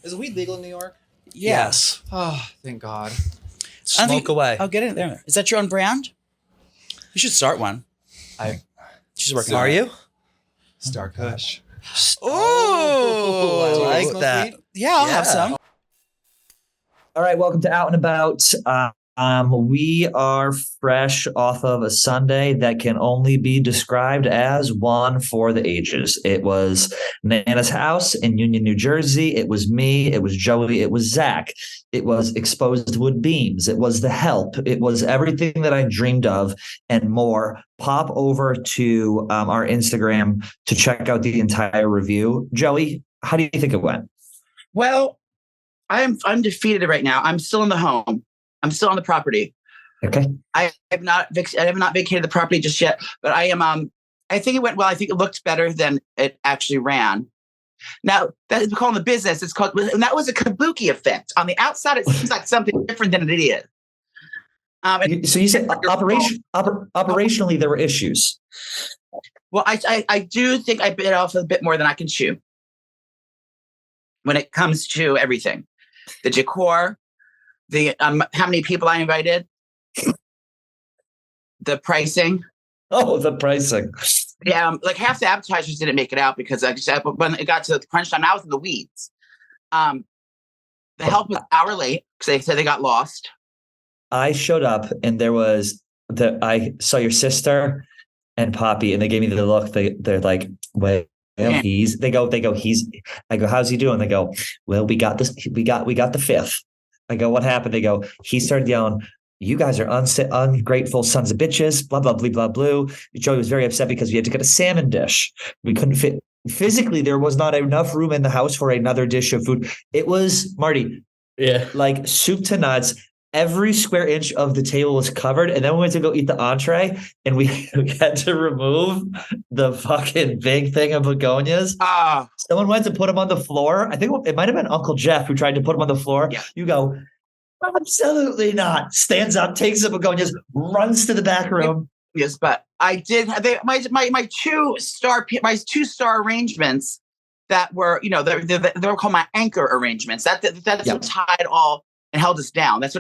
Is weed legal in New York? Yeah. Yes. Oh, thank God. Smoke away. I'll get it there. Is that your own brand? You should start one. She's working on it. Are you? Star Kush. Oh, I like Smoke that. weed? yeah, I'll have some. All right, welcome to Out and About. We are fresh off of a Sunday that can only be described as one for the ages. It was Nana's house in Union, New Jersey. It was me. It was Joey. It was Zach. It was exposed wood beams. It was the help. It was everything that I dreamed of and more. Pop over to our Instagram to check out the entire review. Joey, how do you think it went? Well, I'm defeated right now. I'm still in the home. I'm still on the property. Okay. I have not vacated the property just yet, but I am. I think it went well. I think it looked better than it actually ran. Now that is called the business. It's called, and that was a kabuki effect. On the outside, it seems like something different than it is. So you said operationally there were issues. Well, I do think I bit off a bit more than I can chew when it comes to everything, the decor. The how many people I invited, the pricing. Oh, the pricing. Yeah, like half the appetizers didn't make it out because when it got to the crunch time, I was in the weeds. The help was hour late because they said they got lost. I showed up and I saw your sister and Papi, and they gave me the look. They're like, wait. Well, I go, how's he doing? They go, well, we got this. We got the fifth. I go, what happened? They go, he started yelling, you guys are ungrateful sons of bitches, blah, blah, blah, blah, blah. Joey was very upset because we had to get a salmon dish. We couldn't fit. Physically, there was not enough room in the house for another dish of food. It was, Marty, like soup to nuts. Every square inch of the table was covered. And then we went to go eat the entree and we had to remove the fucking big thing of begonias. Someone went to put them on the floor. I think it might have been Uncle Jeff who tried to put them on the floor. Yeah. You go, absolutely not. Stands up, takes the begonias, runs to the back room. Yes, but I did. My two star arrangements that were, they were called my anchor arrangements. That's what tied all and held us down. That's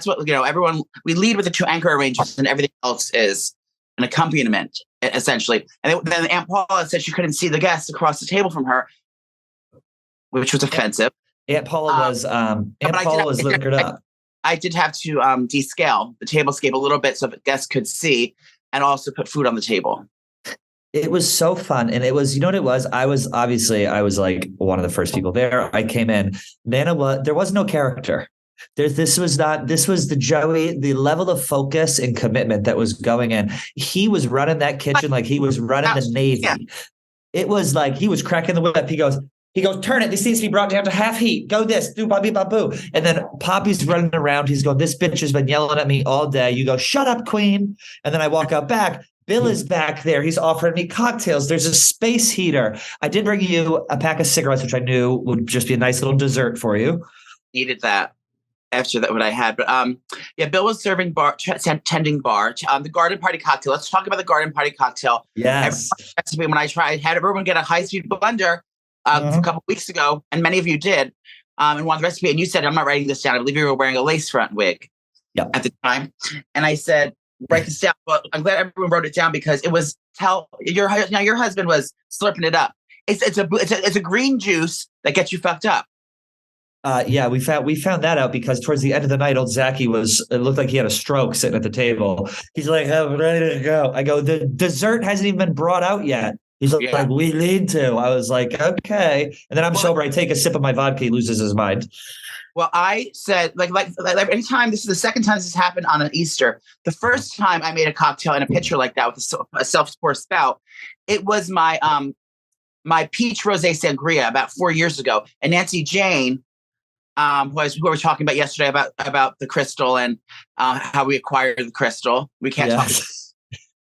what everyone, we lead with the two anchor arrangements and everything else is an accompaniment, essentially. And then Aunt Paula said she couldn't see the guests across the table from her, which was offensive. Aunt Paula was liquored up. I did have to descale the tablescape a little bit so that guests could see and also put food on the table. It was so fun. And it was, you know what it was? I was like one of the first people there. I came in. There was no character. This was the Joey, the level of focus and commitment that was going in. He was running that kitchen like he was running the Navy. Yeah. It was like he was cracking the whip. He goes, turn it. This needs to be brought down to half heat. Go this, do babi babu. And then Papi's running around. He's going, this bitch has been yelling at me all day. You go, shut up, queen. And then I walk out back. Bill is back there. He's offering me cocktails. There's a space heater. I did bring you a pack of cigarettes, which I knew would just be a nice little dessert for you. Needed that. After that, what I had, but Bill was serving tending bar, the garden party cocktail. Let's talk about the garden party cocktail. Yes. When I had everyone get a high-speed blender a couple weeks ago, and many of you did, and wanted the recipe, and you said, I'm not writing this down. I believe you were wearing a lace front wig at the time. And I said, write this down. Well, I'm glad everyone wrote it down because it was your husband was slurping it up. It's a green juice that gets you fucked up. We found that out because towards the end of the night, old Zachy it looked like he had a stroke sitting at the table. He's like, I'm ready to go. I go, the dessert hasn't even been brought out yet. He's like, we need to. I was like, okay. And then I'm sober. I take a sip of my vodka. He loses his mind. Well, I said, like anytime, this is the second time this has happened on an Easter. The first time I made a cocktail in a pitcher like that with a self-pour spout, it was my peach rosé sangria about 4 years ago. And Nancy Jane, who we were talking about yesterday about the crystal and how we acquired the crystal. We can't talk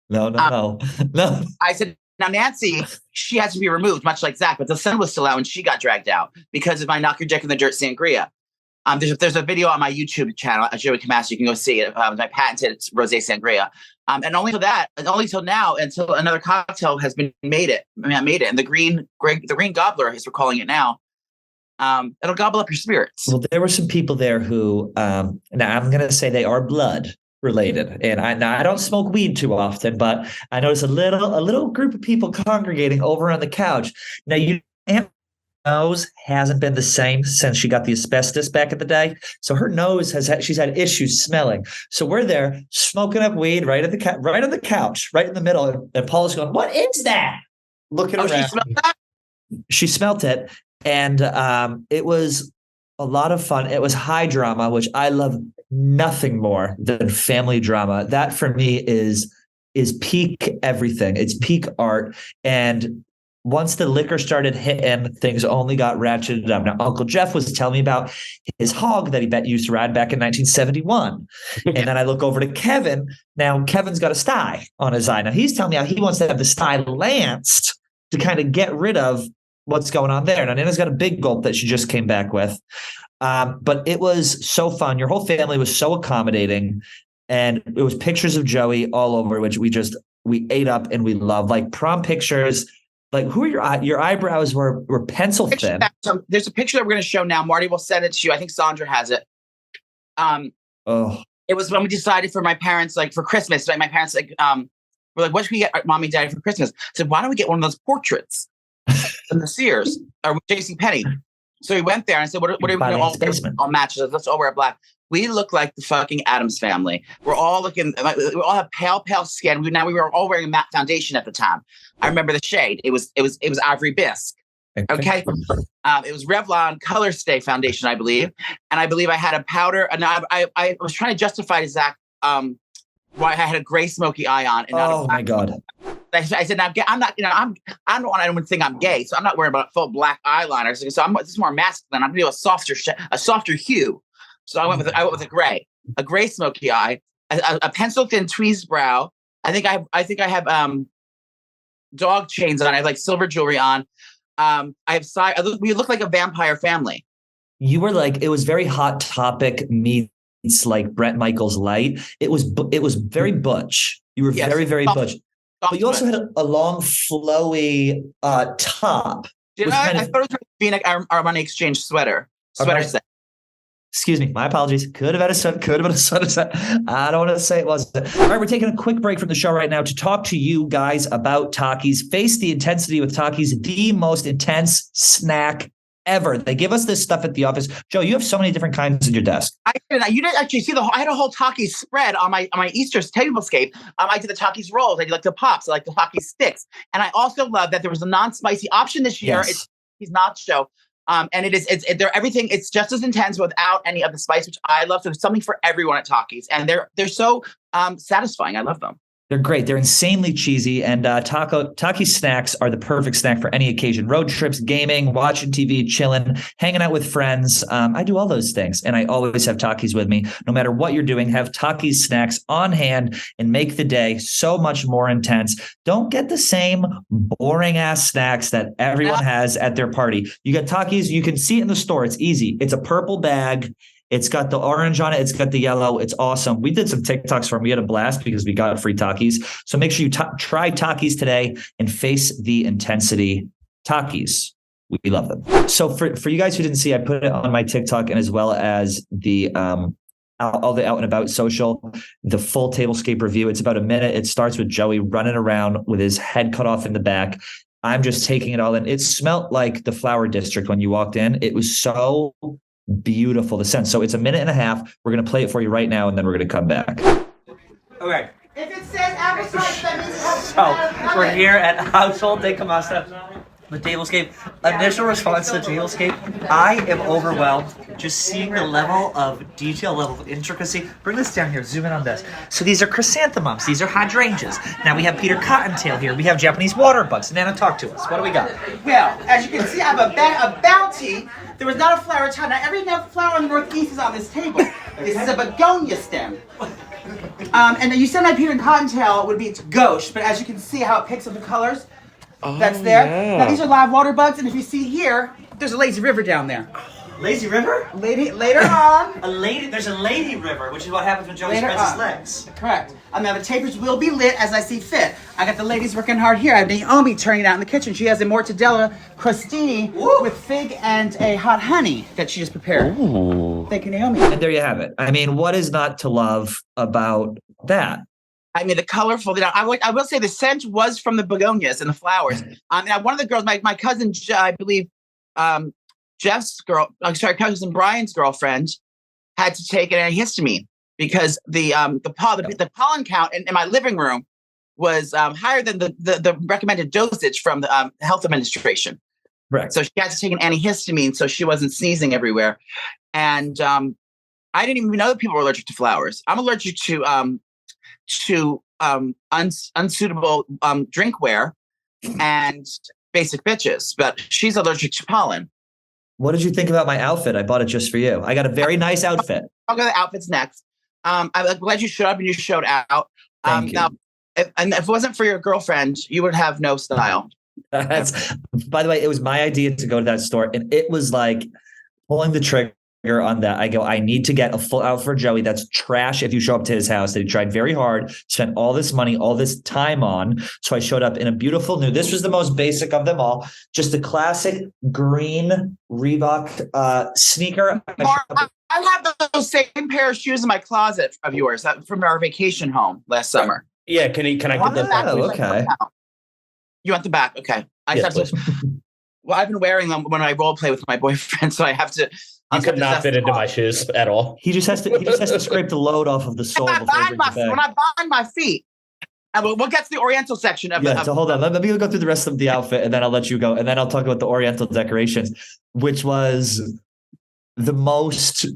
about No. I said, now Nancy, she has to be removed, much like Zach, but the sun was still out when she got dragged out because of my knock your dick in the dirt sangria. There's a video on my YouTube channel at Joey Kamasi. You can go see it. My patented rosé sangria. And only till now, until another cocktail has been made it. I made it, and the green gobbler, as we're calling it now. it'll gobble up your spirits. Well, there were some people there who, now I'm going to say they are blood related. And I don't smoke weed too often, but I noticed a little group of people congregating over on the couch. Now, Aunt nose hasn't been the same since she got the asbestos back in the day. So her nose she's had issues smelling. So we're there smoking up weed right on the couch, right in the middle. And Paula's going, "What is that?" Looking around. She smelled that? She smelt it. And it was a lot of fun. It was high drama, which I love nothing more than family drama. That for me is peak everything. It's peak art. And once the liquor started hitting, things only got ratcheted up. Now, Uncle Jeff was telling me about his hog that he used to ride back in 1971. And then I look over to Kevin. Now, Kevin's got a sty on his eye. Now, he's telling me how he wants to have the sty lanced to kind of get rid of what's going on there. Now, Nana's got a big gulp that she just came back with. But it was so fun. Your whole family was so accommodating. And it was pictures of Joey all over, which we ate up and we loved. Like prom pictures. Like, who are your eyebrows were pencil thin. So there's a picture that we're going to show now. Marty will send it to you. I think Sandra has it. It was when we decided for my parents, like for Christmas, like my parents, like, were like, "What should we get Mommy and Daddy for Christmas?" I said, "Why don't we get one of those portraits from the Sears or JCPenney?" So we went there and I said, "What are we going to all matches? Let's all wear black." We look like the fucking Addams Family. We're all looking, we all have pale skin. We were all wearing a matte foundation at the time. I remember the shade. It was Ivory Bisque. Okay. It was Revlon Color Stay foundation, I believe. And I believe I had a powder. And I was trying to justify to Zach why I had a gray smoky eye on. And not my God. I said, now I'm not, I don't want anyone to think I'm gay. So I'm not worried about full black eyeliner. So this is more masculine. I'm going to do a softer hue. So I went with a gray smoky eye, a pencil thin tweezed brow. I think I have dog chains on. I have like silver jewelry on. We look like a vampire family. You were like, it was very Hot Topic meets like Bret Michaels light. It was very butch. You were very, very butch. But you also had a long flowy top. I thought it was being like Armani Exchange sweater set. Excuse me. My apologies. Could have had a sweater set. I don't want to say it wasn't. All right, we're taking a quick break from the show right now to talk to you guys about Taki's. Face the intensity with Taki's, the most intense snack ever. They give us this stuff at the office. Joe, you have so many different kinds on your desk. You didn't actually see I had a whole Taki's spread on my Easter tablescape. I did the Taki's rolls. I did like the pops. I like the Taki's sticks. And I also love that there was a non-spicy option this year. Yes. It's nacho. And they're everything. It's just as intense without any of the spice, which I love. So there's something for everyone at Taki's, and they're so satisfying. I love them. They're great. They're insanely cheesy. And Taki snacks are the perfect snack for any occasion. Road trips, gaming, watching TV, chilling, hanging out with friends. I do all those things. And I always have Takis with me. No matter what you're doing, have Taki's snacks on hand and make the day so much more intense. Don't get the same boring ass snacks that everyone has at their party. You get Takis. You can see it in the store. It's easy. It's a purple bag. It's got the orange on it. It's got the yellow. It's awesome. We did some TikToks for them. We had a blast because we got free Takis. So make sure you try Takis today and face the intensity. Takis, we love them. So for you guys who didn't see, I put it on my TikTok and as well as the all the out and about social, the full tablescape review. It's about a minute. It starts with Joey running around with his head cut off in the back. I'm just taking it all in. It smelled like the flower district when you walked in. It was so beautiful, the scent. So it's a minute and a half. We're going to play it for you right now, and then we're going to come back. Okay. If it says appetite, that means it has So we're here at Household de Camasta, the tablescape. Initial response to the tablescape. I am overwhelmed just seeing the level of detail, level of intricacy. Bring this down here, zoom in on this. So these are chrysanthemums, these are hydrangeas. Now we have Peter Cottontail here. We have Japanese water bugs. Nana, talk to us. What do we got? Well, as you can see, I have a bounty. There was not a flower in town. Now every flower in the Northeast is on this table. This is a begonia stem. And you said my Peter Cottontail would be gauche, but as you can see how it picks up the colors, that's there. Yeah. Now these are live water bugs, and if you see here, there's a lazy river down there. Lazy river? Later on. There's a lady river, which is what happens when Joey Later spreads his on. legs. Correct. Now the tapers will be lit as I see fit. I got the ladies working hard here. I have Naomi turning it out in the kitchen. She has a mortadella crostini with fig and a hot honey that she just prepared. Ooh. Thank you, Naomi. And there you have it. I mean, what is not to love about that? I mean, the colorful. I will say the scent was from the begonias and the flowers. Now one of the girls, my cousin, I believe, cousin Brian's girlfriend, had to take an antihistamine because the pollen count in my living room was higher than the recommended dosage from the health administration. Correct. So she had to take an antihistamine so she wasn't sneezing everywhere. And I didn't even know that people were allergic to flowers. I'm allergic to unsuitable drinkware and basic bitches, but she's allergic to pollen. What did you think about my outfit? I bought it just for you. I got a very nice outfit. I'll go to the outfits next. I'm glad you showed up and you showed out. Thank you. Now, if it wasn't for your girlfriend, you would have no style. By the way, it was my idea to go to that store, and it was like pulling the trigger on that. I go, I need to get a full outfit for Joey. That's trash if you show up to his house that he tried very hard, spent all this money, all this time on. So I showed up in a beautiful new, this was the most basic of them all, just a classic green Reebok sneaker. I have those same pair of shoes in my closet of yours from our vacation home last summer. Yeah, can I get the back? Oh, okay. You want the back? Okay. Yes, Well, I've been wearing them when I role play with my boyfriend, so I have to. You could not fit into my shoes at all. He just has to scrape the load off of the sole When I bind my feet, and we'll get to the Oriental section of yeah. So hold on, let me go through the rest of the outfit, and then I'll let you go, and then I'll talk about the Oriental decorations, which was the most.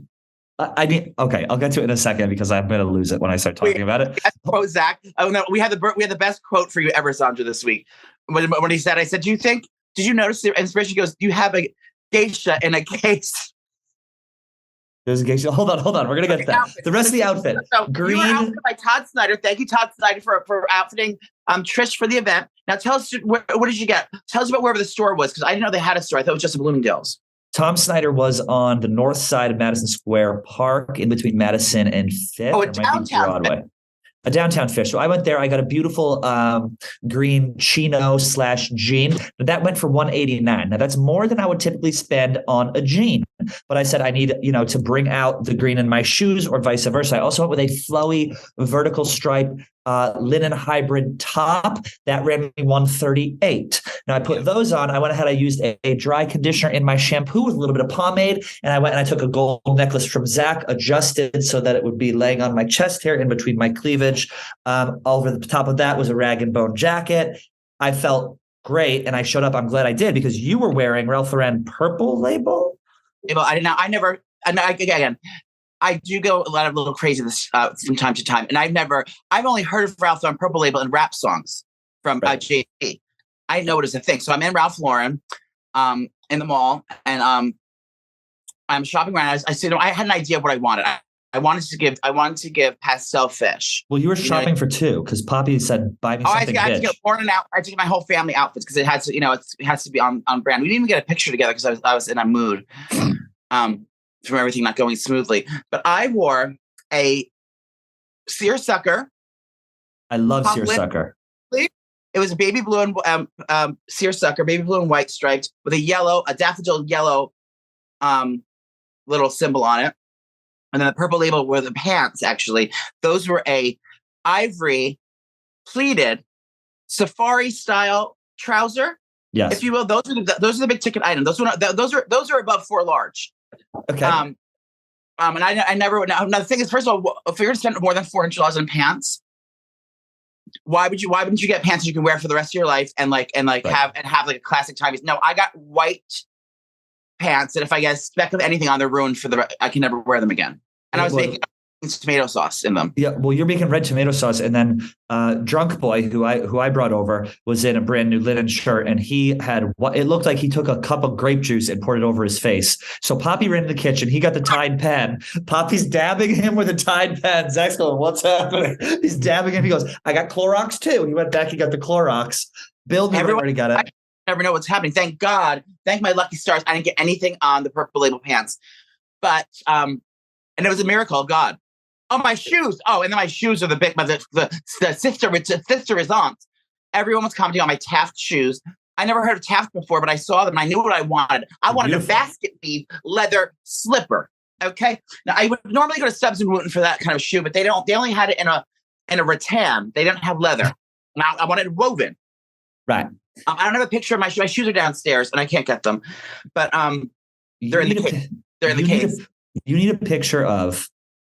I mean, okay, I'll get to it in a second because I'm going to lose it when I start talking about it. Quote Zach. Oh no, we had the best quote for you ever, Sandra, this week. When he said, I said, did you notice the inspiration? He goes, do you have a geisha in a case? There's a geisha. Hold on. We're going to get that. The rest of the outfit. So green. You were outfitted by Todd Snyder. Thank you, Todd Snyder, for outfitting Trish for the event. Now tell us, what did you get? Tell us about wherever the store was, because I didn't know they had a store. I thought it was just a Bloomingdale's. Tom Snyder was on the north side of Madison Square Park, in between Madison and Fifth. Oh, a downtown Broadway. A downtown fish. So I went there. I got a beautiful green chino / jean. That went for $189. Now that's more than I would typically spend on a jean. But I said I need, to bring out the green in my shoes, or vice versa. I also went with a flowy vertical stripe linen hybrid top that ran me $138. Now I put those on. I went ahead. I used a dry conditioner in my shampoo with a little bit of pomade, and I went and I took a gold necklace from Zach, adjusted so that it would be laying on my chest hair in between my cleavage. Over the top of that was a rag and bone jacket. I felt great, and I showed up. I'm glad I did, because you were wearing Ralph Lauren Purple Label. I do go a lot of little crazy this from time to time, and I've only heard of Ralph Lauren Purple Label in rap songs from JP. I didn't know it was a thing, so I'm in Ralph Lauren, in the mall, and I'm shopping around. I said, I had an idea of what I wanted. I wanted to give pastel fish. Well, you were shopping for two, because Papi said, "Buy me something." I had to get I had to get my whole family outfits because it has to, it has to be on brand. We didn't even get a picture together because I was in a mood. From everything not going smoothly. But I wore a seersucker. I love seersucker. It was a baby blue and seersucker, baby blue and white striped with a daffodil yellow little symbol on it. And then the purple label were the pants, actually. Those were a ivory pleated safari style trouser. Yes. If you will. Those are the big ticket items. Those are above 4 large. Okay. And I never would. Now the thing is, first of all, if you're going to spend more than $400 on pants, why wouldn't you get pants you can wear for the rest of your life and have like a classic time? No, I got white pants that if I get a speck of anything on, they're ruined I can never wear them again. And I was making tomato sauce in them. Yeah, well, you're making red tomato sauce, and then Drunk Boy, who I brought over, was in a brand new linen shirt, and he had it looked like he took a cup of grape juice and poured it over his face. So Papi ran in the kitchen. He got the Tide pen. Papi's dabbing him with a Tide pen. Zach's going, "What's happening?" He's dabbing him. He goes, "I got Clorox too." He went back. He got the Clorox. Bill knew where to get it. never know what's happening. Thank God. Thank my lucky stars. I didn't get anything on the purple label pants. But, and it was a miracle of God. Oh, my shoes. Oh, and then my shoes are the sister is on. Everyone was commenting on my Taft shoes. I never heard of Taft before, but I saw them. I knew what I wanted. I wanted a basket weave leather slipper. Okay. Now I would normally go to Stubbs and Wootton for that kind of shoe, but they only had it in a rattan. They didn't have leather. Now I wanted it woven. Right. I don't have a picture of my shoes. My shoes are downstairs and I can't get them, but they're in the case. They're in the case. You need a picture of.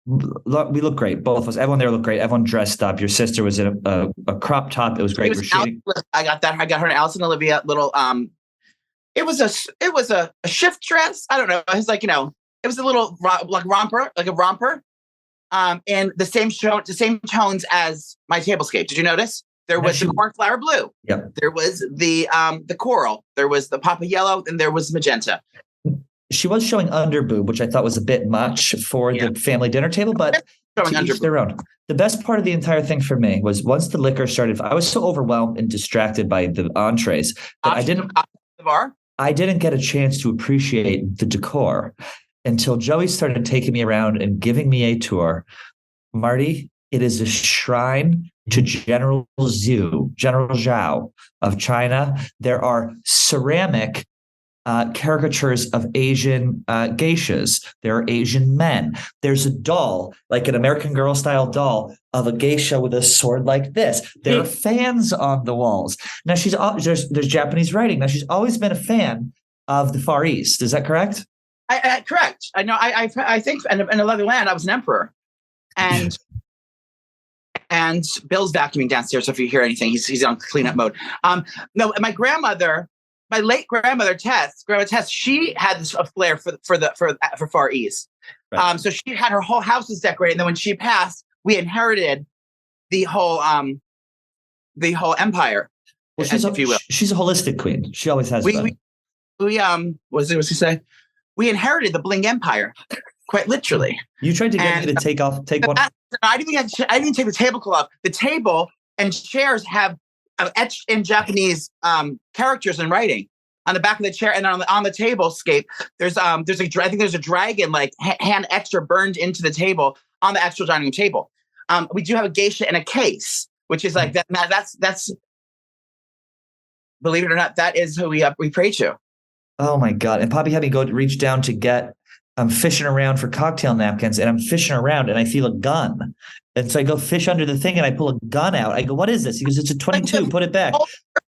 We look great, both of us. Everyone there looked great. Everyone dressed up. Your sister was in a crop top. It was great. I got that. I got her and Allison Olivia little. It was a shift dress. I don't know. It was like, it was a little romper, like a romper. And the same tones as my tablescape. Did you notice? There was the cornflower blue. Yep. There was the coral. There was the Papa yellow, and there was magenta. She was showing underboob, which I thought was a bit much for the family dinner table, but to each their own. The best part of the entire thing for me was once the liquor started, I was so overwhelmed and distracted by the entrees that I didn't get a chance to appreciate the decor until Joey started taking me around and giving me a tour. Marty, it is a shrine to General Zhao of China. There are ceramic caricatures of Asian geishas. There are Asian men. There's a doll, like an American Girl style doll of a geisha with a sword like this. There are fans on the walls. Now there's Japanese writing. Now she's always been a fan of the Far East. Is that correct? Correct. I know. I think in another land I was an emperor, and Bill's vacuuming downstairs. So if you hear anything, he's on cleanup mode. No, my late grandmother Tess, she had a flair for Far East. Right. So she had her whole house was decorated. And then when she passed, we inherited the whole empire. Well, she's a holistic queen. She always has been. What's he say? We inherited the bling empire, quite literally. You tried to get me to take one. I didn't take the tablecloth. The table and chairs have etched in Japanese characters and writing on the back of the chair, and on the tablescape there's a dragon like hand etched or burned into the table on the actual dining room table. We do have a geisha in a case, which is like that. That's believe it or not, that is who we pray to. Oh my God! And Papi had me reach down to get. I'm fishing around for cocktail napkins, and I'm fishing around, and I feel a gun. And so I go fish under the thing, and I pull a gun out. I go, "What is this?" He goes, "It's a 22. Put it back."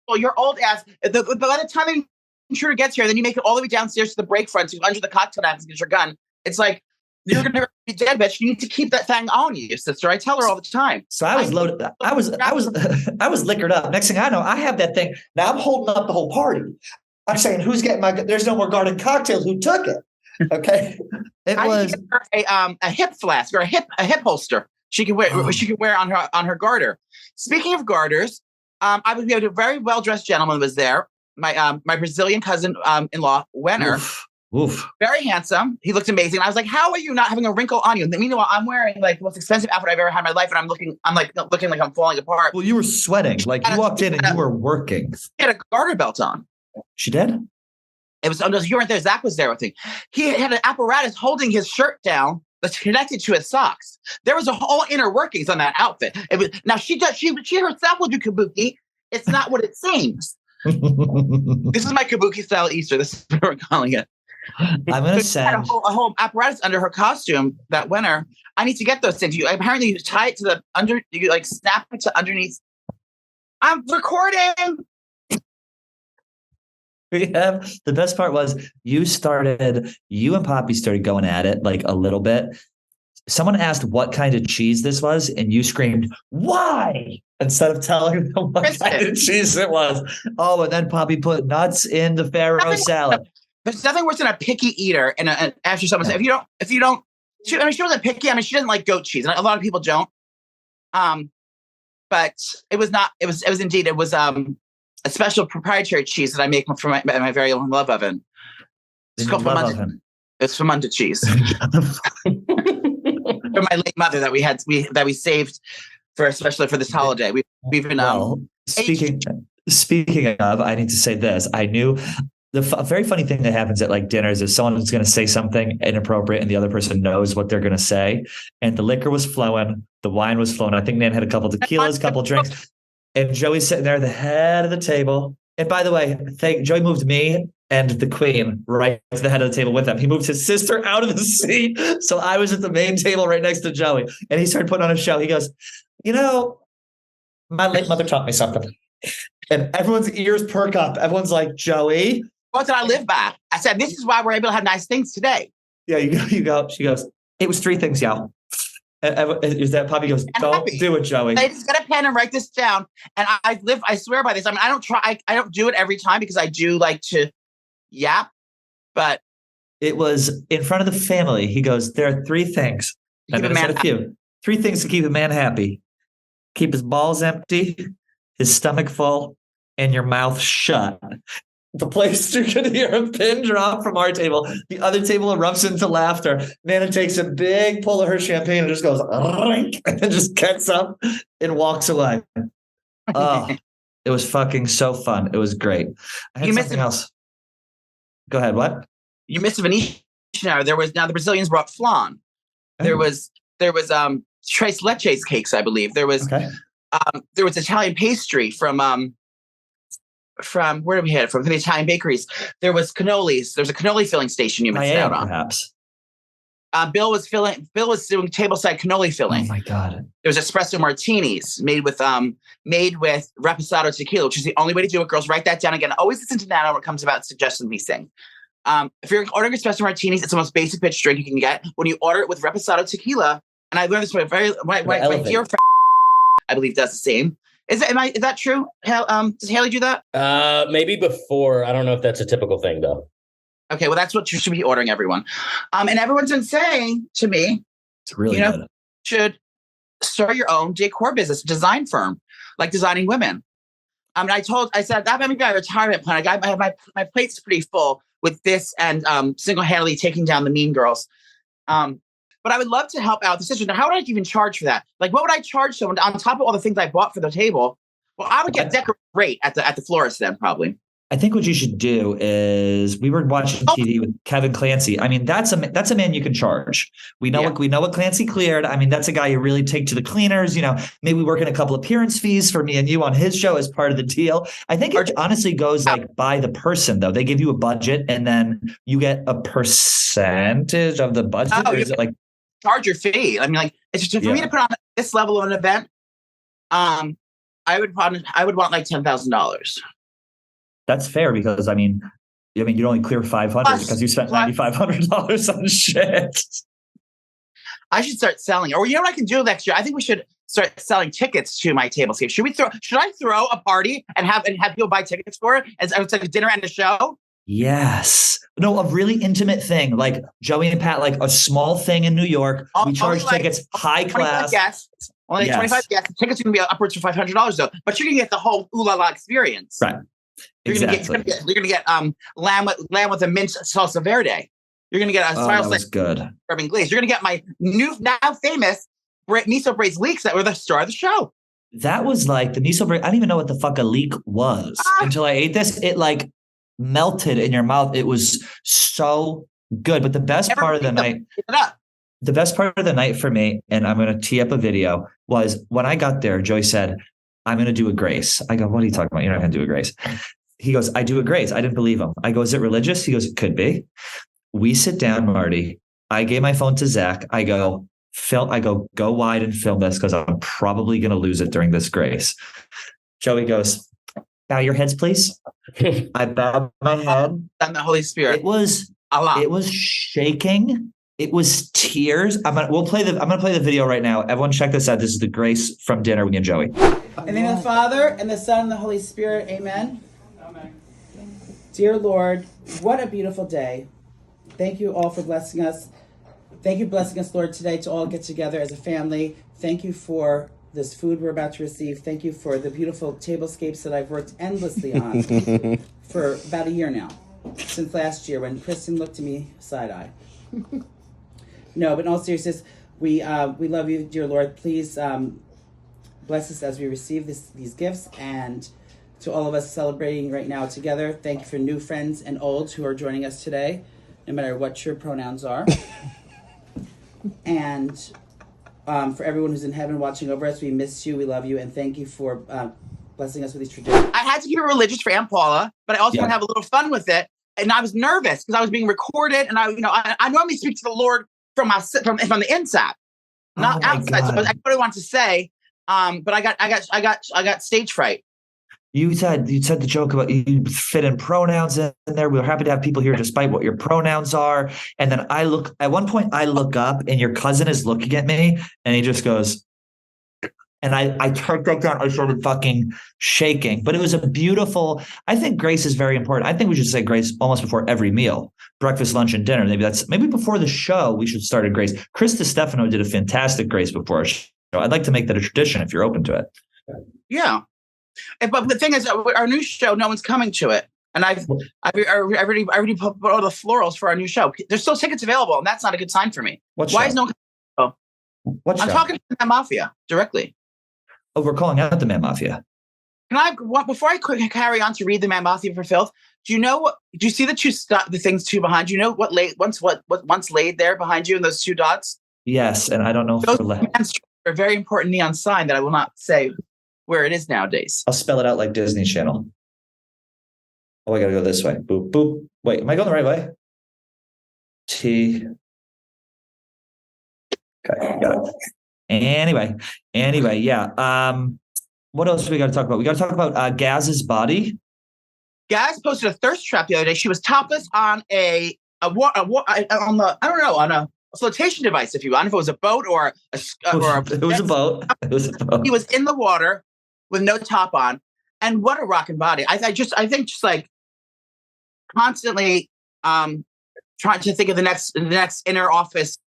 Well, your old ass. By the time the intruder gets here, then you make it all the way downstairs to the break front, to under the cocktail napkins, get your gun. It's like you're gonna be dead, bitch. You need to keep that thing on you, sister. I tell her all the time. So I was loaded. I was liquored up. Next thing I know, I have that thing. Now I'm holding up the whole party. I'm saying, "Who's getting my? There's no more guarded cocktails. Who took it?" Okay, I need to get her a hip flask or a hip holster. She can wear. She can wear on her garter. Speaking of garters, we had a very well dressed gentleman was there. My Brazilian cousin in law Wenner. Oof. Very handsome. He looked amazing. I was like, "How are you not having a wrinkle on you?" And meanwhile, I'm wearing like the most expensive outfit I've ever had in my life, and I'm looking like I'm falling apart. Well, you were sweating. Like you walked in and you were working. He had a garter belt on. She did? It was, you weren't there. Zach was there with me. He had an apparatus holding his shirt down that's connected to his socks. There was a whole inner workings on that outfit. Now she herself will do kabuki. It's not what it seems. This is my kabuki style Easter. This is what we're calling it. I'm gonna send a whole apparatus under her costume that winter. I need to get those things. Apparently you tie it to the under. You like snap it to underneath. I'm recording. The best part was you and Papi started going at it like a little bit. Someone asked what kind of cheese this was, and you screamed, "Why?" instead of telling them what kind of cheese it was. Oh, and then Papi put nuts in the farro salad. There's nothing worse than a picky eater and after someone said, if you don't, she wasn't picky. I mean, she doesn't like goat cheese, and a lot of people don't. But it was indeed a special proprietary cheese that I make from my very own love oven. It's called Famunda cheese. From my late mother that we saved especially for this holiday. We've been speaking Speaking of, I need to say this. I knew a very funny thing that happens at like dinners is someone is going to say something inappropriate and the other person knows what they're going to say. And the liquor was flowing, the wine was flowing. I think Nan had a couple tequilas, a couple drinks, and Joey's sitting there at the head of the table. And by the way, Joey moved me and the queen right to the head of the table with him. He moved his sister out of the seat. So I was at the main table right next to Joey. And he started putting on a show. He goes, my late mother taught me something. And everyone's ears perk up. Everyone's like, Joey. What did I live by? I said, this is why we're able to have nice things today. Yeah, you go. She goes, it was 3 things, y'all. Is that Papi goes, don't do it, Joey. Ladies, get a pen and write this down. And I swear by this. I mean, I don't do it every time because I do like to yap, but it was in front of the family. He goes, there are 3 things. I'm going to say a few. 3 things to keep a man happy. Keep his balls empty, his stomach full, and your mouth shut. The place you could hear a pin drop from our table. The other table erupts into laughter. Nana takes a big pull of her champagne and just goes, and then just gets up and walks away. Oh, it was fucking so fun. It was great. I had something else. Go ahead. What? You missed a Venetian hour. Now the Brazilians brought flan. There was tres leches cakes, I believe. There was Italian pastry from where did we had it from? The Italian bakeries. There was cannolis. There's a cannoli filling station you missed out on. Perhaps. Bill was doing tableside cannoli filling. Oh my God. There was espresso martinis made with reposado tequila, which is the only way to do it. Girls, write that down again. Always listen to Nana when it comes about suggesting these things. If you're ordering espresso martinis, it's the most basic bitch drink you can get. When you order it with reposado tequila, and I learned this from my dear friend, I believe does the same. Is that true? Does Haley do that? Maybe before. I don't know if that's a typical thing though. Okay, well that's what you should be ordering, everyone. And everyone's been saying to me, it's really good. Should start your own decor business, design firm, like designing women. I said that might be my retirement plan. My plate's pretty full with this and single-handedly taking down the mean girls. But I would love to help out the sisters. Now, how would I even charge for that? Like, what would I charge someone on top of all the things I bought for the table? Well, I would get decorated rate at the florist then, probably. I think what you should do is we were watching TV with Kevin Clancy. I mean, that's a man you can charge. We know what Clancy cleared. I mean, that's a guy you really take to the cleaners. Maybe work in a couple appearance fees for me and you on his show as part of the deal. I think it honestly goes like by the person though. They give you a budget and then you get a percentage of the budget. Or is it like charge your fee? I mean, like it's just for me to put on this level of an event. I would want like $10,000. That's fair because I mean, you'd only clear $500 because you spent $9,500 on shit. I should start selling, or you know what I can do next year? I think we should start selling tickets to my tablescape. Should I throw a party and have people buy tickets for it as it's like a dinner and a show? Yes. No, a really intimate thing like Joey and Pat, like a small thing in New York. We charge tickets, high class. Guests, only 25 guests. Tickets are going to be upwards for $500 though, but you're going to get the whole ooh la la experience. Right. You're gonna get lamb with a mint salsa verde. You're gonna get a spiral rubbing glaze. You're gonna get my now famous miso braised leeks that were the star of the show. That was like the miso braised. I didn't even know what the fuck a leek was until I ate this. It like melted in your mouth. It was so good. But the best part of the night for me, and I'm gonna tee up a video, was when I got there. Joey said, I'm going to do a grace. I go, what are you talking about? You're not going to do a grace. He goes, I do a grace. I didn't believe him. I go, is it religious? He goes, it could be. We sit down, Marty. I gave my phone to Zach. I go, go wide and film this because I'm probably going to lose it during this grace. Joey goes, bow your heads, please. I bowed my head. And the Holy Spirit. It was shaking. It was tears. I'm gonna play the video right now. Everyone check this out. This is the grace from dinner with me and Joey. In the name of the Father, and the Son, and the Holy Spirit, amen. Amen. Dear Lord, what a beautiful day. Thank you all for blessing us. Thank you for blessing us, Lord, today to all get together as a family. Thank you for this food we're about to receive. Thank you for the beautiful tablescapes that I've worked endlessly on for about a year now, since last year when Kristen looked at me side-eye. No, but in all seriousness, we love you, dear Lord. Please bless us as we receive these gifts, and to all of us celebrating right now together. Thank you for new friends and olds who are joining us today, no matter what your pronouns are. And for everyone who's in heaven watching over us, we miss you, we love you, and thank you for blessing us with these traditions. I had to keep it religious for Aunt Paula, but I also want to have a little fun with it. And I was nervous because I was being recorded, and I normally speak to the Lord from the inside, not outside. So I really wanted to say, but I got stage fright. You said the joke about you fit in pronouns in there. We were happy to have people here despite what your pronouns are. And then at one point I look up and your cousin is looking at me and he just goes, and I turned back down. I started fucking shaking, but it was a beautiful, I think grace is very important. I think we should say grace almost before every meal, breakfast, lunch, and dinner. Maybe before the show, we should start a grace. Chris DiStefano did a fantastic grace before our show. I'd like to make that a tradition if you're open to it. Yeah. But the thing is, our new show, no one's coming to it. And I already put all the florals for our new show. There's still tickets available, and that's not a good sign for me. What Why show? is no one What I'm show? talking to the Mafia directly. Oh, we're calling out the Man Mafia. Before I carry on to read the Man Mafia for filth, do you see the things two behind you? You know what's laid there behind you in those two dots? Yes, and I don't know if Those we're are a very important neon sign that I will not say where it is nowadays. I'll spell it out like Disney Channel. Oh, I gotta go this way. Boop, boop. Wait, am I going the right way? T. Okay, got it. Anyway, yeah. What else do we got to talk about? We got to talk about Gaz's body. Gaz posted a thirst trap the other day. She was topless on a flotation device, if you want. If it was a boat or It was a boat. It was a boat. He was in the water with no top on, and what a rocking body! I think just like constantly trying to think of the next inner office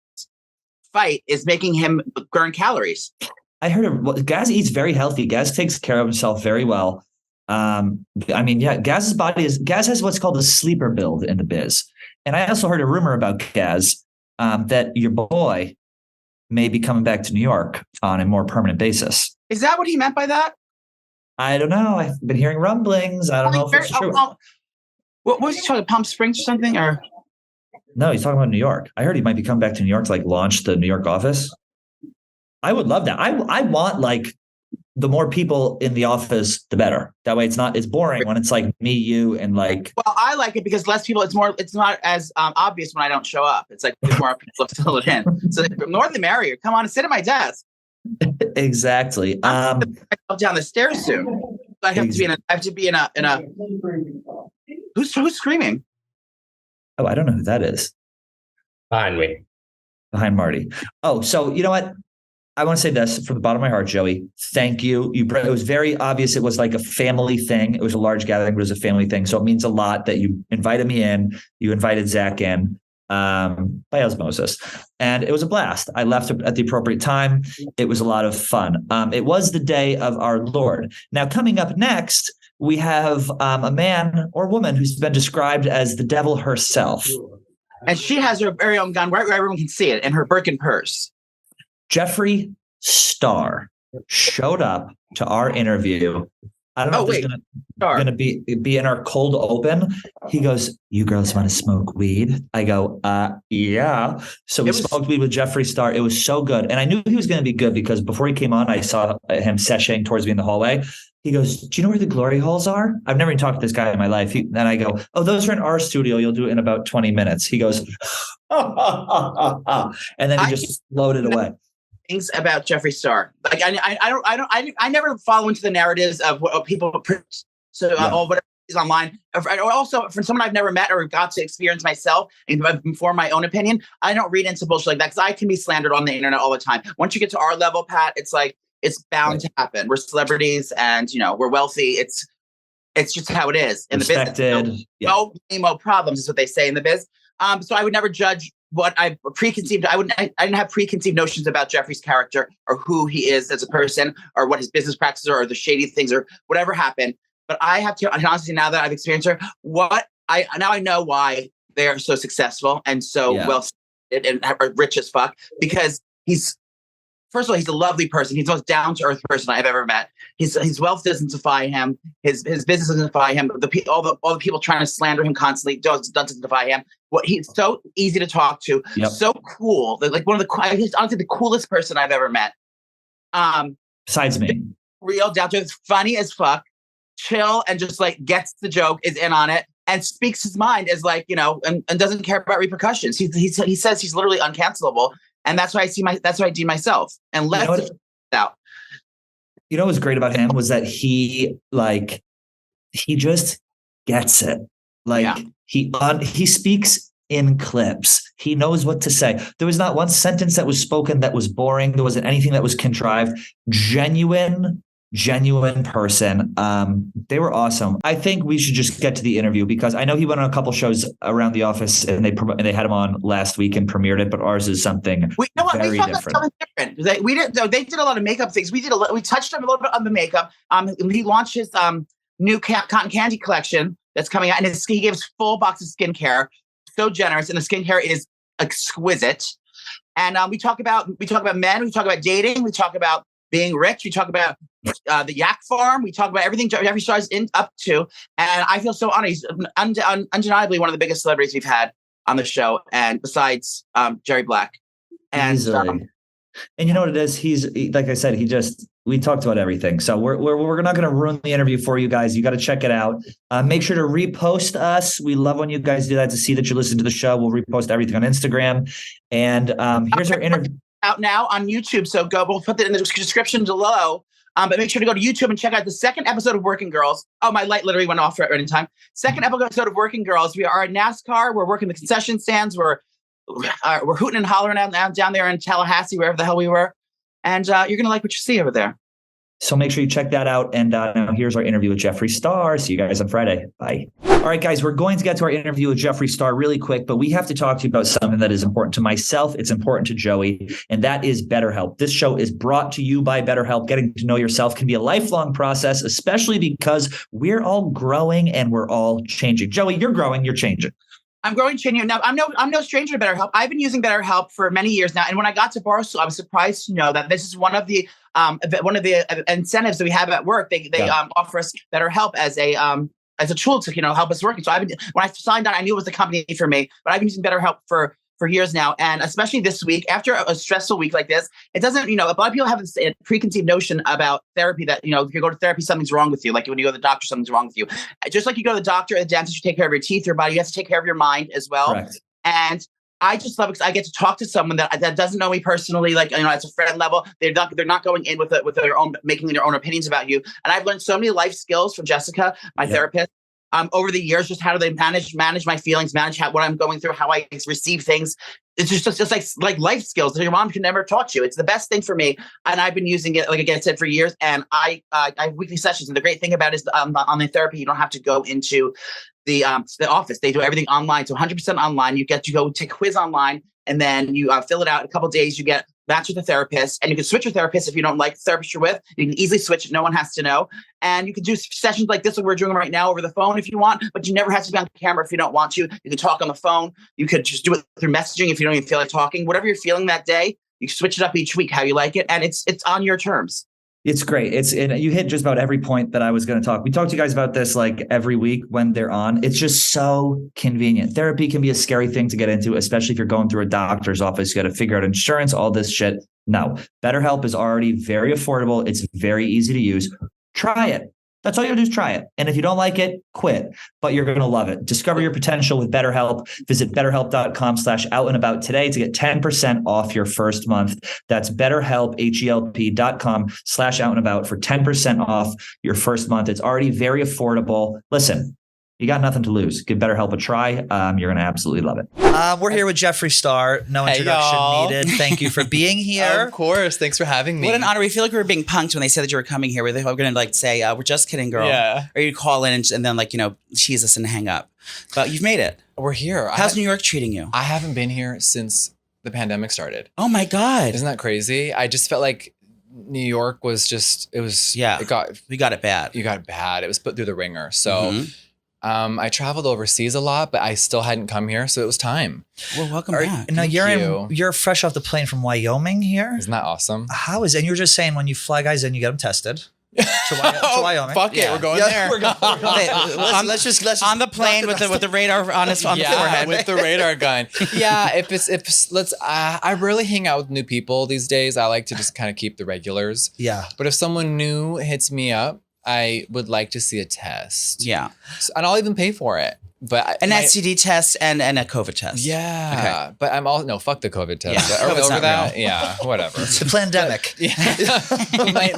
fight is making him burn calories. I heard Gaz eats very healthy. Gaz takes care of himself very well. Gaz's body Gaz has what's called a sleeper build in the biz. And I also heard a rumor about Gaz that your boy may be coming back to New York on a more permanent basis. Is that what he meant by that? I don't know. I've been hearing rumblings. I don't know if it's true. What was he talking? Palm Springs or something? Or no, he's talking about New York. I heard he might be coming back to New York to like launch the New York office. I would love that. I want like the more people in the office, the better. That way it's boring when it's like me, you, and like. Well, I like it because less people, it's not as obvious when I don't show up. It's like there's more people to fill it in. So the more the merrier. Come on and sit at my desk. Exactly. I'm down the stairs soon. I have to be in a who's screaming? Oh, I don't know who that is. Behind me. Behind Marty. Oh, so you know what? I want to say this from the bottom of my heart, Joey. Thank you. It was very obvious. It was like a family thing. It was a large gathering, but it was a family thing. So it means a lot that you invited me in. You invited Zach in by osmosis. And it was a blast. I left at the appropriate time. It was a lot of fun. It was the day of our Lord. Now, coming up next, we have a man or woman who's been described as the devil herself. And she has her very own gun where everyone can see it in her Birkin purse. Jeffree Star showed up to our interview. I don't know if he's going to be in our cold open. He goes, "You girls want to smoke weed?" I go, yeah. So we smoked weed with Jeffree Star. It was so good. And I knew he was going to be good because before he came on, I saw him sashaying towards me in the hallway. He goes, "Do you know where the glory halls are?" I've never even talked to this guy in my life. And I go, "Oh, those are in our studio. You'll do it in about 20 minutes. He goes, and then he just floated away. Things about Jeffree Star. Like I never follow into the narratives of what people print. So or whatever is online. Or also from someone I've never met or got to experience myself and form my own opinion. I don't read into bullshit like that because I can be slandered on the internet all the time. Once you get to our level, Pat, it's like it's bound to happen. We're celebrities and we're wealthy. It's just how it is in the business. No problems is what they say in the biz. So I would never judge what I preconceived. I didn't have preconceived notions about Jeffree's character or who he is as a person or what his business practices are or the shady things or whatever happened. But I have to honestly, now that I've experienced her, I know why they are so successful and so well and rich as fuck because he's first of all, he's a lovely person. He's the most down to earth person I've ever met. His wealth doesn't defy him. His business doesn't defy him. All the people trying to slander him constantly doesn't defy him. He's so easy to talk to. Yep. So cool. Like he's honestly the coolest person I've ever met. Besides me. Real, down to earth, funny as fuck, chill, and just like gets the joke, is in on it, and speaks his mind as like, and doesn't care about repercussions. He says he's literally uncancelable. And that's why I deem myself. And let's out. You know what was great about him was that he just gets it. He speaks in clips. He knows what to say. There was not one sentence that was spoken that was boring. There wasn't anything that was contrived. Genuine person. They were awesome. I think we should just get to the interview because I know he went on a couple shows around the office and they had him on last week and premiered it, but ours is something very different. They did a lot of makeup things. We touched on a little bit on the makeup. He launched his new cotton candy collection that's coming out, and he gave us full box of skincare. So generous, and the skincare is exquisite. And we talk about men, we talk about dating, we talk about being rich, we talk about the yak farm, we talk about everything Jeffree Star's up to, and I feel so honored. He's undeniably one of the biggest celebrities we've had on the show, and besides Jerry Black. And and you know what it is? He's like I said, we talked about everything. So we're not going to ruin the interview for you guys. You got to check it out. Make sure to repost us. We love when you guys do that to see that you listen to the show. We'll repost everything on Instagram. And here's our interview. Out now on YouTube. So we'll put that in the description below. But make sure to go to YouTube and check out the second episode of Working Girls. Oh, my light literally went off right in time. Second episode of Working Girls. We are at NASCAR. We're working the concession stands. We're hooting and hollering down there in Tallahassee, wherever the hell we were. And you're going to like what you see over there. So make sure you check that out. And here's our interview with Jeffree Star. See you guys on Friday. Bye. All right, guys, we're going to get to our interview with Jeffree Star really quick, but we have to talk to you about something that is important to myself. It's important to Joey, and that is BetterHelp. This show is brought to you by BetterHelp. Getting to know yourself can be a lifelong process, especially because we're all growing and we're all changing. Joey, you're growing, you're changing. I'm growing, changing. Now, I'm no stranger to BetterHelp. I've been using BetterHelp for many years now. And when I got to Barstool, I was surprised to know that this is one of the incentives that we have at work. They offer us BetterHelp as a tool to help us work. So when I signed on, I knew it was the company for me. But I've been using BetterHelp for years now, and especially this week after a stressful week like this, it doesn't. A lot of people have a preconceived notion about therapy that if you go to therapy, something's wrong with you. Like when you go to the doctor, something's wrong with you. Just like you go to the doctor or the dentist, you take care of your teeth, your body. You have to take care of your mind as well. Correct. And I just love it because I get to talk to someone that doesn't know me personally, like as a friend level. They're not going in with their own, making their own opinions about you. And I've learned so many life skills from Jessica, my therapist. Over the years, just how do they manage my feelings, manage what I'm going through, how I receive things. It's just like life skills that your mom can never taught you. It's the best thing for me, and I've been using it, like I said, for years. And I have weekly sessions, and the great thing about it is online therapy, you don't have to go into the office. They do everything online, so 100% online. You get to go take a quiz online, and then you fill it out in a couple of days. You get matched with a therapist, and you can switch your therapist if you don't like the therapist you're with. You can easily switch; no one has to know. And you can do sessions like this that we're doing right now over the phone if you want, but you never have to be on camera if you don't want to. You can talk on the phone. You could just do it through messaging if you don't even feel like talking. Whatever you're feeling that day, you switch it up each week how you like it, and it's on your terms. It's great. You hit just about every point that I was going to talk. We talk to you guys about this like every week when they're on. It's just so convenient. Therapy can be a scary thing to get into, especially if you're going through a doctor's office. You got to figure out insurance, all this shit. No, BetterHelp is already very affordable. It's very easy to use. Try it. That's all you have to do is try it. And if you don't like it, quit. But you're going to love it. Discover your potential with BetterHelp. Visit BetterHelp.com/outandabout today to get 10% off your first month. That's BetterHelp, HELP.com/outandabout for 10% off your first month. It's already very affordable. Listen, you got nothing to lose. Give BetterHelp a try. You're going to absolutely love it. We're here with Jeffree Star. No introduction needed. Thank you for being here. Of course. Thanks for having me. What an honor. We feel like we were being punked when they said that you were coming here. We're going to say, we're just kidding, girl. Yeah. Or you call in and then cheese us and hang up. But you've made it. We're here. How's New York treating you? I haven't been here since the pandemic started. Oh my God. Isn't that crazy? I just felt like New York was we got it bad. You got it bad. It was put through the ringer. So I traveled overseas a lot, but I still hadn't come here, so it was time. Well, welcome back. Now Thank you're fresh off the plane from Wyoming here. Isn't that awesome? How is it? And you were just saying when you fly guys in, you get them tested. To Wyoming. Fuck it, we're going there. Let's just on the plane with the radar on the forehead. with the radar gun. Yeah, I rarely hang out with new people these days. I like to just kind of keep the regulars. Yeah. But if someone new hits me up, I would like to see a test. Yeah. And I'll even pay for it. But an STD test and a COVID test. Yeah. Okay. But I'm all no, fuck the COVID test. Yeah. Are we COVID's over not that? real. Yeah, whatever. It's the pandemic.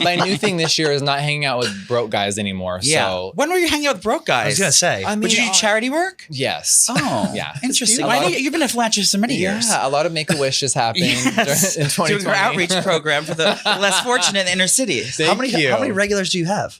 my new thing this year is not hanging out with broke guys anymore. Yeah. So When were you hanging out with broke guys? I was gonna say. Would you do charity work? Yes. Oh, Yeah. interesting. A Well, I lot know of- you've been a philanthropist for many years. Yeah, a lot of Make-A-Wishes happened Yes. in 2020. Doing her outreach program for the less fortunate in the inner cities. Thank you. How many regulars do you have?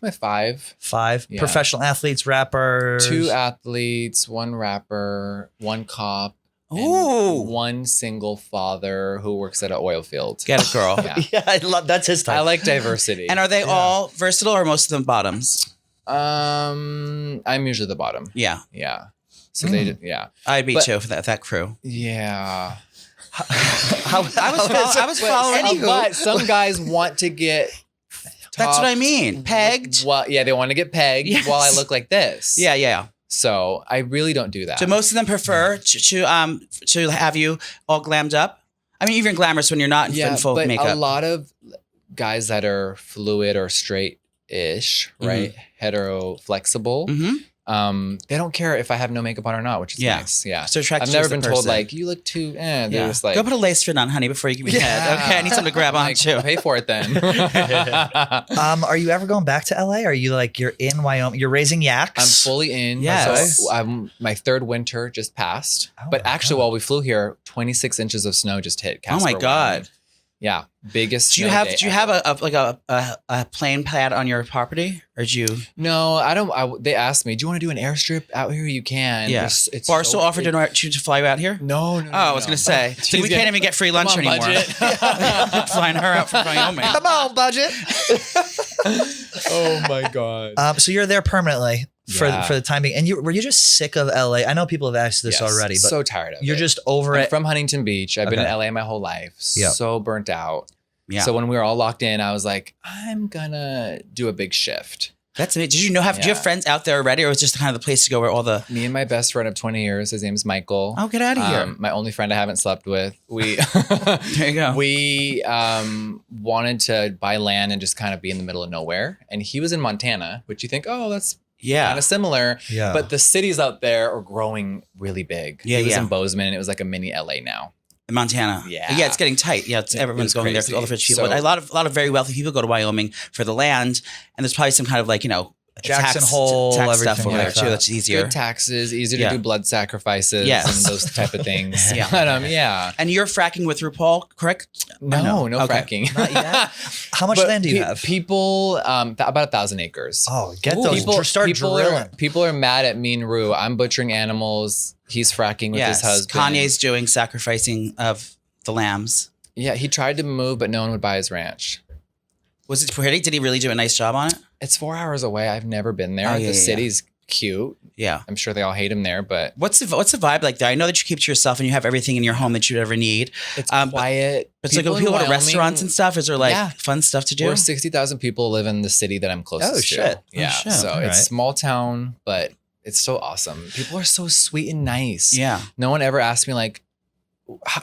My 5. 5 Yeah. professional athletes, rappers. 2 athletes, 1 rapper, 1 cop, and Ooh. 1 single father who works at an oil field. Get it, girl. Yeah. Yeah, I love that's his type. I like diversity. And are they all versatile or most of them bottoms? I'm usually the bottom. Yeah. Yeah. So they did, yeah. I'd be But- too for that crew. Yeah. How, I was following. But some guys want to get That's what I topped. mean. Pegged. Well, yeah, they want to get pegged Yes. while I look like this. Yeah. So I really don't do that. So most of them prefer to have you all glammed up. I mean, even glamorous when you're not in full but makeup. a lot of guys that are fluid or straight-ish, right? Hetero flexible. They don't care if I have no makeup on or not, which is Yeah. nice. Yeah. So attracted I've to never the been told person. like you look too. They're Yeah. just like Go put a lace fit on, honey, before you give me head. Okay, I need something to grab like, onto. pay for it then. Are you ever going back to LA? Are you like you're in Wyoming? You're raising yaks. I'm fully in. Yes. So my 3rd winter just passed. Oh but my actually, God. while we flew here, 26 inches of snow just hit. Oh my Casper, God. Wyoming. Yeah, biggest. Do you snow have day do you ever. have a plane pad on your property, or do you? No, I don't. They asked me, "Do you want to do an airstrip out here?" You can. Yeah. It's Barstool so offered big. to fly you out here. No, no. Oh, I was gonna say, so we can't even get free lunch Come on, anymore. budget. Flying her out from Wyoming. Come on, budget. Oh my God. So you're there permanently for Yeah. for the time being. And were you just sick of LA? I know people have asked this Yes, already, but so tired of you're it. just over I'm it. from Huntington Beach. I've been in Okay. LA my whole life. Yep. So burnt out. Yeah. So when we were all locked in, I was like, I'm gonna do a big shift. That's it. Did you know? Do you have Yeah. friends out there already, or was it just kind of the place to go where all the? Me and my best friend of 20 years, his name is Michael. Oh, get out of here! My only friend I haven't slept with. We There you go. we wanted to buy land and just kind of be in the middle of nowhere. And he was in Montana, which you think, oh, that's Yeah. kind of similar. Yeah. But the cities out there are growing really big. Yeah, He was yeah. in Bozeman. It was like a mini LA now. In Montana. Yeah. Yeah, it's getting tight. Yeah, It everyone's was going there crazy. because all the rich people. So- But a lot of very wealthy people go to Wyoming for the land, and there's probably some kind of Jackson Hole, tax stuff everything over there like too. that. That's easier. Good taxes, easy Yeah. to do blood sacrifices Yes. and those type of things. Yeah. But, yeah. And you're fracking with RuPaul, correct? No Okay. fracking. Not yet. How much But land do you have? People, about 1,000 acres. Oh, get Ooh. those. People, Start people drilling. are, people are mad at me and Rue. I'm butchering animals. He's fracking with Yes. his husband. Kanye's doing sacrificing of the lambs. Yeah, he tried to move, but no one would buy his ranch. Was it pretty? Did he really do a nice job on it? It's 4 hours away. I've never been there. Oh, yeah, the yeah, city's cute. Yeah. I'm sure they all hate him there, but What's the vibe like there? I know that you keep to yourself and you have everything in your home that you'd ever need. it's But quiet. it's like in people go to Wyoming- restaurants and stuff. Is there like Yeah. fun stuff to do? We're 60,000 people live in the city that I'm closest to. Oh, shit. Yeah. shit. So All it's right. small town, but it's so awesome. People are so sweet and nice. Yeah. No one ever asked me like,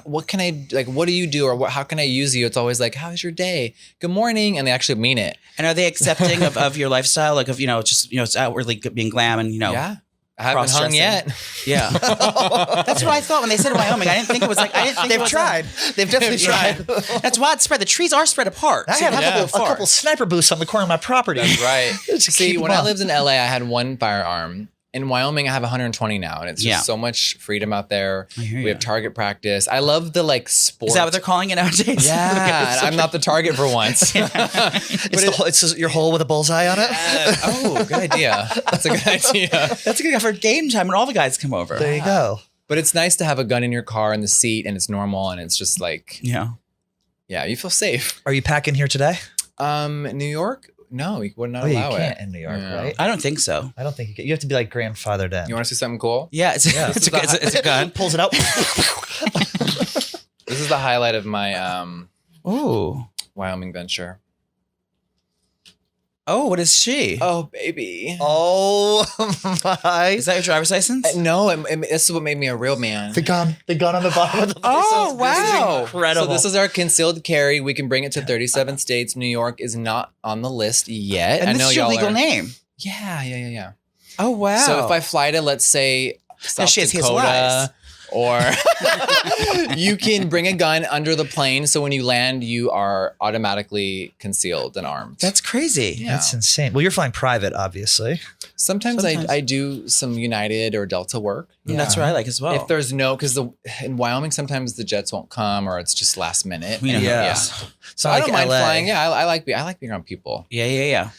what can I, like, what do you do? Or how can I use you? It's always like, how's your day? Good morning. And they actually mean it. And are they accepting of your lifestyle? Like it's outwardly being glam and Yeah. I haven't hung cross-dressing. yet. Yeah. That's what I thought when they said Wyoming. I didn't think it was like, I didn't think it They've was tried. They've definitely Yeah. tried. That's widespread. The trees are spread apart. I so you had have to go a far. couple sniper booths on the corner of my property. That's right. Just See, keep when them I up. lived in LA, I had 1 firearm. In Wyoming, I have 120 now, and it's just Yeah. so much freedom out there. I hear We ya. have target practice. I love the like sport. Is that what they're calling it nowadays? Yeah, and I'm not the target for once. It's your hole with a bullseye on it. Oh, good idea. That's a good idea. That's a good for game time when all the guys come over. There you go. But it's nice to have a gun in your car in the seat, and it's normal, and it's just like, Yeah. yeah, you feel safe. Are you packing here today? New York, No, you would not Oh, you allow can't it in New York, Yeah. right? I don't think so. I don't think you can. You have to be like grandfathered in. You want to see something cool? Yeah, it's a gun. Pulls it out. This is the highlight of my Ooh. Wyoming venture. Oh, what is she? Oh, baby. Oh my! Is that your driver's license? No, this is what made me a real man. The gun on the bottom of the Oh, license. wow. Incredible. So this is our concealed carry. We can bring it to 37 states. New York is not on the list yet. And I this know is your y'all legal are. name. Yeah. Oh, wow. So if I fly to, let's say, South she has hazel eyes. Dakota, or you can bring a gun under the plane. So when you land, you are automatically concealed and armed. That's crazy. Yeah. That's insane. Well, you're flying private, obviously. Sometimes. I do some United or Delta work. And that's what I like as well. If there's no, because in Wyoming, sometimes the jets won't come or it's just last minute. You know, Yeah. So Like I don't mind LA. flying. Yeah, I like being around people. Yeah.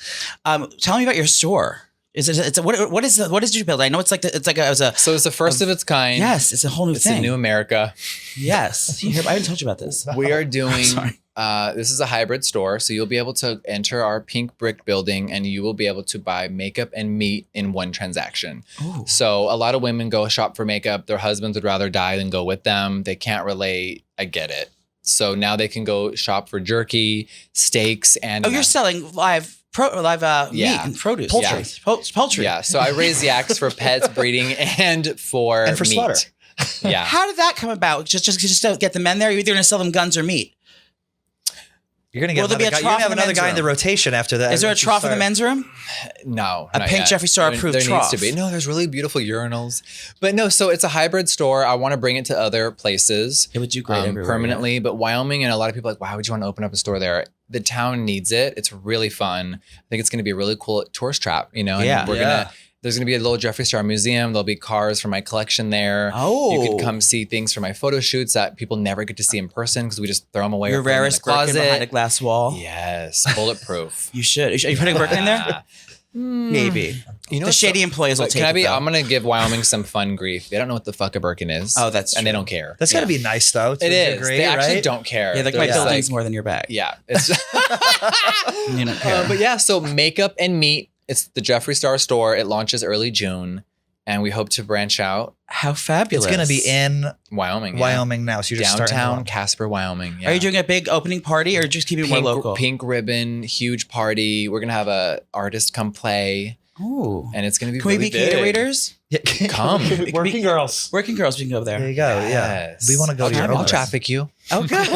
Tell me about your store. What did you build? I know it's So it's the first of its kind. yes, it's a whole new It's thing. a new America. Yes. I haven't told you about this. We are doing, Sorry. this is a hybrid store. So you'll be able to enter our pink brick building and you will be able to buy makeup and meat in one transaction. Ooh. So a lot of women go shop for makeup. Their husbands would rather die than go with them. They can't relate. I get it. So now they can go shop for jerky, steaks, and Oh, you're selling live Yeah. meat and produce. Poultry. Yeah. Poultry. Yeah. So I raise yaks for pets, breeding, and for meat. slaughter. Yeah. How did that come about? Just to get the men there? You're either going to sell them guns or meat. You're gonna get Will there be another a guy. You're trough gonna have in the another men's guy in the room? rotation after that. Is there a Once you trough in the start. men's room? No, A not pink yet. Jeffree Star approved There needs trough. to be. No, there's really beautiful urinals, but no. So it's a hybrid store. I want to bring it to other places. It would do great everywhere, permanently. But Wyoming, and a lot of people are like, why would you want to open up a store there? The town needs it. It's really fun. I think it's going to be a really cool tourist trap. You know, and Yeah. there's gonna be a little Jeffree Star museum. There'll be cars from my collection there. Oh. You could come see things from my photo shoots that people never get to see in person because we just throw them away. Your or put them in rarest the Birkin closet. behind a glass wall. Yes, bulletproof. You should. Are you putting a Birkin in there? Maybe. You know, The shady employees will but take can I it, be? though. I'm gonna give Wyoming some fun grief. They don't know what the fuck a Birkin is. Oh, that's and they true. don't care. That's gotta be nice though. To It a is. degree, They actually right? don't care. Yeah, like They're my just building's more than your bag. Yeah, it's. You don't care. But yeah, so makeup and meat. It's the Jeffree Star store. It launches early June, and we hope to branch out How fabulous. It's gonna be in Wyoming. Wyoming now. So you're just starting downtown along. Casper, Wyoming. Yeah. Are you doing a big opening party or just keeping it more local? Pink ribbon, huge party. We're gonna have a artist come play, Ooh. and it's gonna be Can really we be big. caterators? Yeah. Come. Working girls. Working girls, we can go There there. you go. Yeah. Yes. We want to go to your I'll office. traffic you. Oh, good.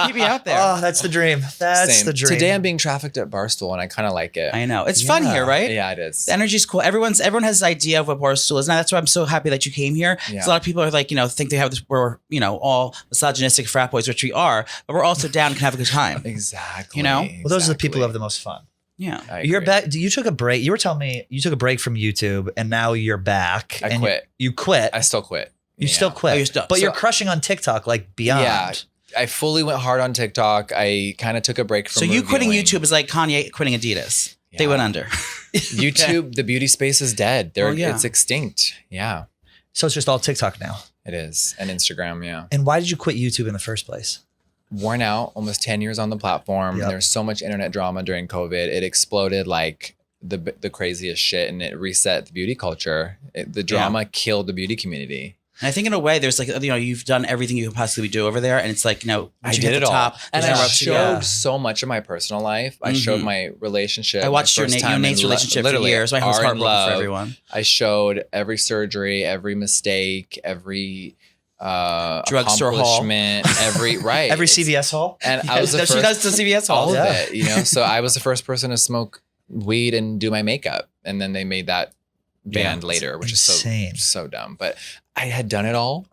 Keep me out there. Oh, that's the dream. That's Same. the dream. Today I'm being trafficked at Barstool, and I kind of like it. I know. It's fun here, right? Yeah, it is. The energy's cool. Everyone has this idea of what Barstool is. And that's why I'm so happy that you came here. 'Cause Yeah. a lot of people are like, think they have this, we're, all misogynistic frat boys, which we are, but we're also down and can have a good time. Exactly. You know? Well, those are the people who have the most fun. Yeah. I You're agree. back. You took a break. You were telling me you took a break from YouTube, and now you're back. I and quit. You quit. I still quit. You Yeah. still quit. Oh, you're still- but so- you're crushing on TikTok like beyond. Yeah. I fully went hard on TikTok. I kind of took a break from So you quitting reviewing. YouTube is like Kanye quitting Adidas. They Yeah. went under. YouTube, the beauty space is dead. yeah. It's extinct. Yeah, So it's just all TikTok now. it is. And Instagram, yeah. And why did you quit YouTube in the first place? Worn out, almost 10 years on the platform. Yep. There's so much internet drama during COVID. It exploded like the craziest shit, and it reset the beauty culture. The drama killed the beauty community. And I think in a way, there's like, you've done everything you can possibly do over there. And it's like, once I you did hit it the all. top, And there's I no up to showed go. so much of my personal life. I showed Mhm. my relationship. I watched my your first and time Nate's in relationship for literally years. My heart's are in heartbroken for love. everyone. I showed every surgery, every mistake, every Drugstore haul. accomplishment, right. Every It's- CVS haul. And I was the She first, does the CVS all haul. of Yeah. it, So I was the first person to smoke weed and do my makeup, and then they made that band Yeah. later, which Insane. is so dumb. But I had done it all,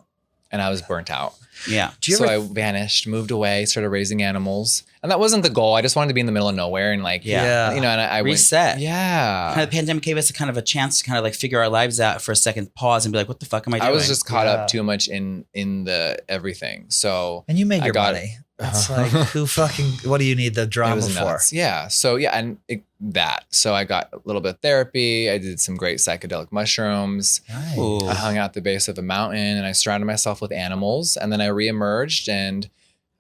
and I was burnt out. Yeah. Do you So ever? I vanished, moved away, started raising animals, and that wasn't the goal. I just wanted to be in the middle of nowhere and Yeah. and I Reset. Went, yeah. Kind of the pandemic gave us a chance to kind of like figure our lives out for a second, pause and be like, what the fuck am I doing? I was just caught Yeah. up too much in the everything. So and you made I your got- money. It's like who fucking? What do you need the it drama was for? nuts. Yeah. So yeah, and that. So I got a little bit of therapy. I did some great psychedelic mushrooms. Nice. Ooh. I hung out at the base of a mountain, and I surrounded myself with animals. And then I reemerged, and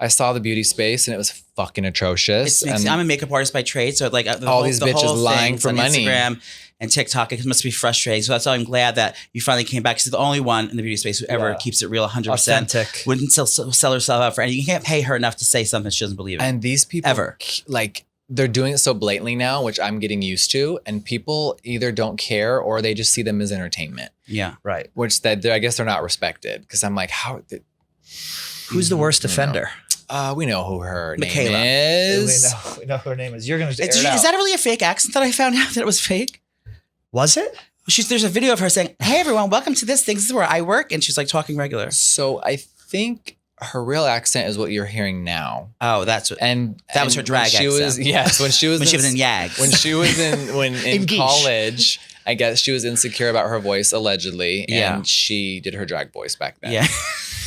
I saw the beauty space and it was fucking atrocious. And I'm a makeup artist by trade, so like all these bitches lying for on money. Instagram and TikTok, it must be frustrating. So that's why I'm glad that you finally came back. She's the only one in the beauty space who ever keeps it real, 100%. Authentic. Wouldn't sell herself out for anything. You can't pay her enough to say something she doesn't believe in. And these people, ever, like, they're doing it so blatantly now, which I'm getting used to. And people either don't care or they just see them as entertainment. Yeah, right. Which I guess they're not respected because I'm like, how? Who's the worst offender? We know who her Mikayla. name is. We know who her name is. You're gonna. Is that really a fake accent that I found out that it was fake? Was it? There's a video of her saying, "Hey everyone, welcome to this thing. This is where I work," and she's like talking regular. So I think her real accent is what you're hearing now. Oh, that's what. And that was her drag accent. When she was in Yags. When she was in college, I guess she was insecure about her voice allegedly, and she did her drag voice back then. Yeah.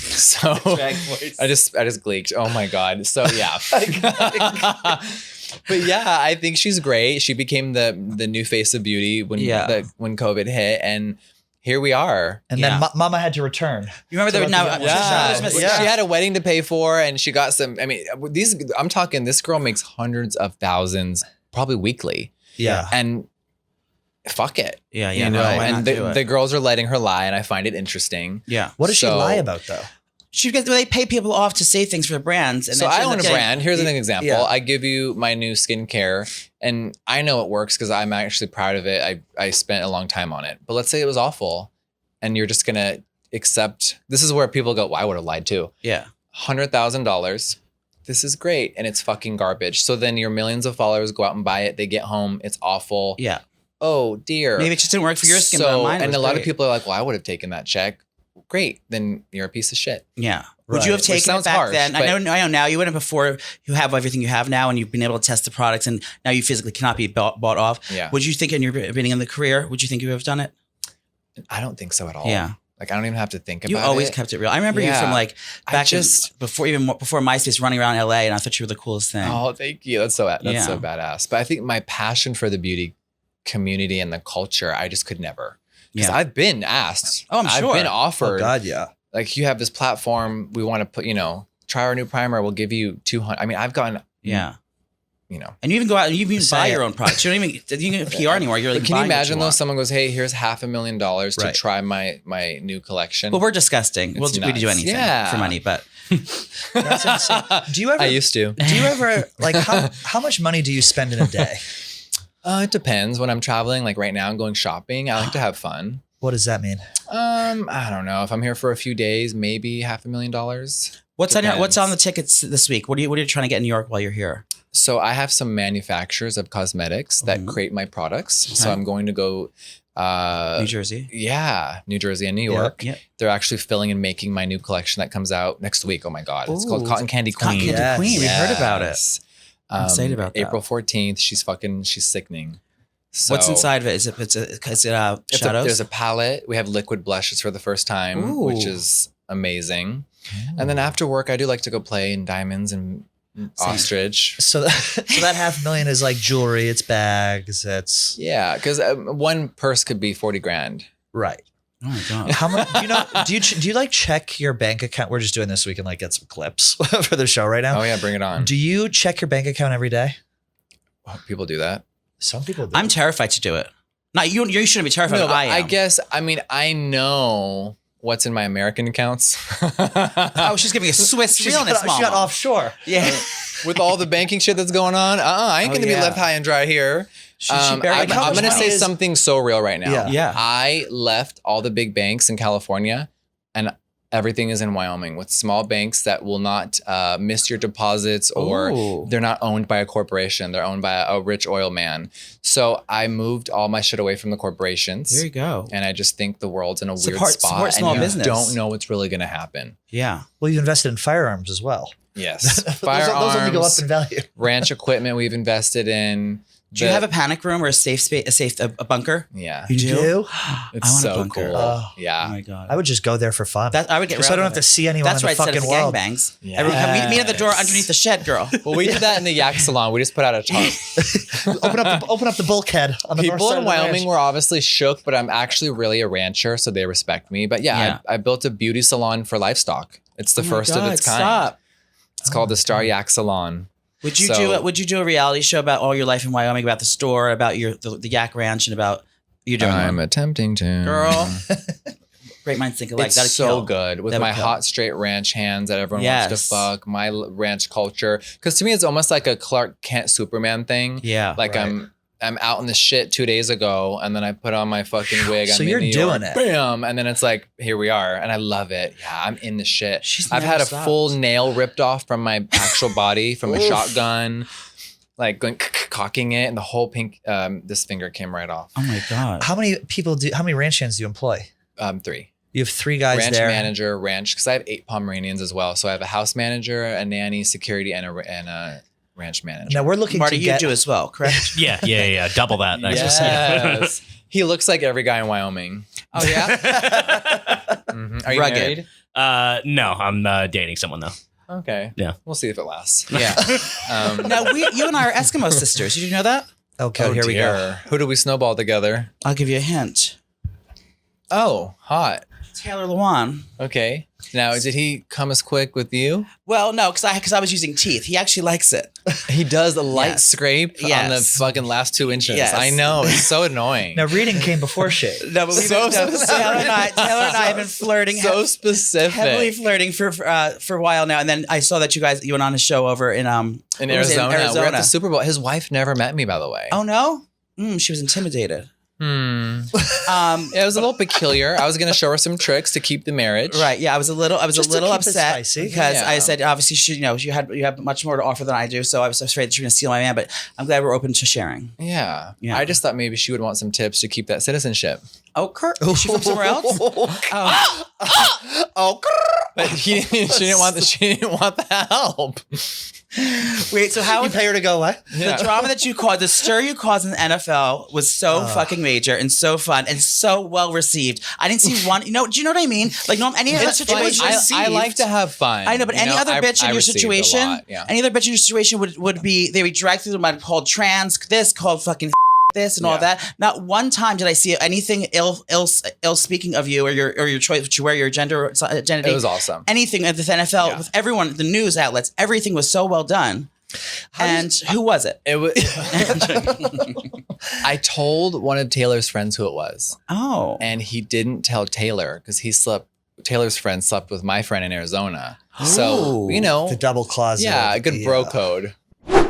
So I just gleeked. Oh my god. So yeah. But yeah, I think she's great. She became the new face of beauty when COVID hit, and here we are. And then Mama had to return. You remember she had a wedding to pay for, and she got some. I mean, I'm talking. This girl makes hundreds of thousands, probably weekly. Yeah, and fuck it. Yeah, you know. And the girls are letting her lie, and I find it interesting. Yeah. What does she lie about though? They pay people off to say things for the brands. And so I own a brand. Here's an example. Yeah. I give you my new skincare, and I know it works because I'm actually proud of it. I spent a long time on it. But let's say it was awful, and you're just gonna accept. This is where people go, well, I would have lied too. Yeah. $100,000. This is great, and it's fucking garbage. So then your millions of followers go out and buy it. They get home. It's awful. Yeah. Oh dear. Maybe it just didn't work for your skin. But mine and a lot of people are like, well, I would have taken that check. Great, then you're a piece of shit. Yeah. Would you have taken it back then? I know now you wouldn't before you have everything you have now and you've been able to test the products and now you physically cannot be bought off. Yeah. Would you think in your beginning of the career, would you think you would have done it? I don't think so at all. Yeah. Like I don't even have to think about it. You always kept it real. I remember you from like back before MySpace running around LA and I thought you were the coolest thing. Oh, thank you. That's so badass. But I think my passion for the beauty community and the culture, I just could never. Because I've been asked. Oh, I'm sure. I've been offered. Oh, God, yeah. Like, you have this platform. We want to put, try our new primer. We'll give you 200. I mean, I've gotten, and you even go out and you even buy your own products. You don't even PR anymore. You're like, can you imagine though? Someone goes, "Hey, here's $500,000 to try my new collection." Well, we're disgusting. We do anything for money, but that's insane. Do you ever? I used to. Do you ever like how much money do you spend in a day? It depends. When I'm traveling, like right now, I'm going shopping. I like to have fun. What does that mean? I don't know. If I'm here for a few days, maybe $500,000. What's on the tickets this week? What are you trying to get in New York while you're here? So I have some manufacturers of cosmetics that create my products. Okay. So I'm going to go New Jersey. Yeah, New Jersey and New York. Yep. They're actually filling and making my new collection that comes out next week. Oh my God. It's called Cotton Candy Queen. Cotton Candy Queen. We heard about it. I'm excited about that. April 14th. She's sickening. So, what's inside of it? Is it shadows? There's a palette. We have liquid blushes for the first time, which is amazing. And then after work, I do like to go play in diamonds and ostrich. So that $500,000 is like jewelry. It's bags. It's because one purse could be $40,000. Right. Oh my God. How much? Do you like check your bank account? We're just doing this so we can like get some clips for the show right now. Oh yeah, bring it on. Do you check your bank account every day? Well, people do that. Some people do. I'm terrified to do it. Not you. You shouldn't be terrified. No, but I am. I guess. I mean, I know what's in my American accounts. Oh, she's giving a Swiss realness. She got offshore. Yeah. With all the banking shit that's going on, I ain't going to be left high and dry here. I'm going to say something so real right now. Yeah. I left all the big banks in California and everything is in Wyoming with small banks that will not miss your deposits or they're not owned by a corporation. They're owned by a rich oil man. So I moved all my shit away from the corporations. There you go. And I just think the world's in a weird spot support small business. Don't know what's really going to happen. Yeah. Well, you've invested in firearms as well. Yes. Those only go up in value. Ranch equipment we've invested in. Do you have a panic room or a safe space, a bunker? Yeah. You do? It's so cool. Yeah. Oh my God. I would just go there for fun. I would get. So I don't have to see anyone in the fucking world. Gangbangs. Yes. Everyone meet at the door underneath the shed, girl. Well, we did that in the yak salon. We just put out a tarp. open up the bulkhead on the People north side in Wyoming were obviously shook, but I'm actually really a rancher, so they respect me. But I built a beauty salon for livestock. It's the first of its kind. Stop. It's called the Star Yak Salon. Would you do a reality show about all your life in Wyoming, about the store, about the Yak Ranch, and about you doing? I'm attempting to. Girl. Great minds think alike. It's That'd so kill. good with my hot straight ranch hands that everyone Yes. wants to fuck. My ranch culture, because to me it's almost like a Clark Kent Superman thing. Yeah, like right. I'm out in the shit 2 days ago, and then I put on my fucking wig. So I'm you're in New doing York, it. bam, and then it's like here we are, and I love it. Yeah, I'm in the shit. I've never had a stopped. full nail ripped off from my actual body from a shotgun. Like going cocking it, and the whole pink this finger came right off. Oh my god! How many ranch hands do you employ? 3. You have 3 guys ranch there. manager, ranch, because I have 8 Pomeranians as well. So I have a house manager, a nanny, security, and a ranch manager. Now we're looking Marty, to you do as well, correct? Yeah. Double that. Yes. He looks like every guy in Wyoming. Oh yeah. Mm-hmm. Are you Rugged. married? No, I'm dating someone though. Okay. Yeah. We'll see if it lasts. Yeah. Now you and I are Eskimo sisters. Did you know that? Okay, here we go. Who do we snowball together? I'll give you a hint. Oh, hot. Taylor Lewan. Okay. Now, did he come as quick with you? Well, no, because I was using teeth. He actually likes it. He does a light Yes. scrape on the Yes. fucking last 2 inches. Yes. I know. It's so annoying. Now reading came before shave. No, but So Taylor specific. and I have been flirting. So specific. Heavily flirting for a while now, and then I saw that you went on a show over in In Arizona. We're at the Super Bowl. His wife never met me, by the way. Oh no, she was intimidated. It was a little peculiar. I was going to show her some tricks to keep the marriage. Right? Yeah, I was a little Just to keep it upset spicy. because Yeah. I said obviously you have much more to offer than I do, so I was afraid that you were going to steal my man. But I'm glad we're open to sharing. Yeah. Yeah. I just thought maybe she would want some tips to keep that citizenship. Oh, Kurt, is she from somewhere else? But she didn't want the help. Wait, so how You pay her to go what? the drama that you caused, the stir you caused in the NFL was so fucking major and so fun and so well received. I didn't see one. Do you know what I mean? Like any other situation. I like to have fun. I know, but any other bitch in your received a situation, lot, yeah. any other bitch in your situation would be they would drag through them called trans, this called fucking this and all that. Not one time did I see anything ill speaking of you or your choice, what you wear, your gender identity. It was awesome. Anything at the NFL Yeah. with everyone, the news outlets, everything was so well done. Who was it? It was. I told one of Taylor's friends who it was, Oh, and he didn't tell Taylor because Taylor's friend slept with my friend in Arizona. So The double closet. yeah, a good bro code.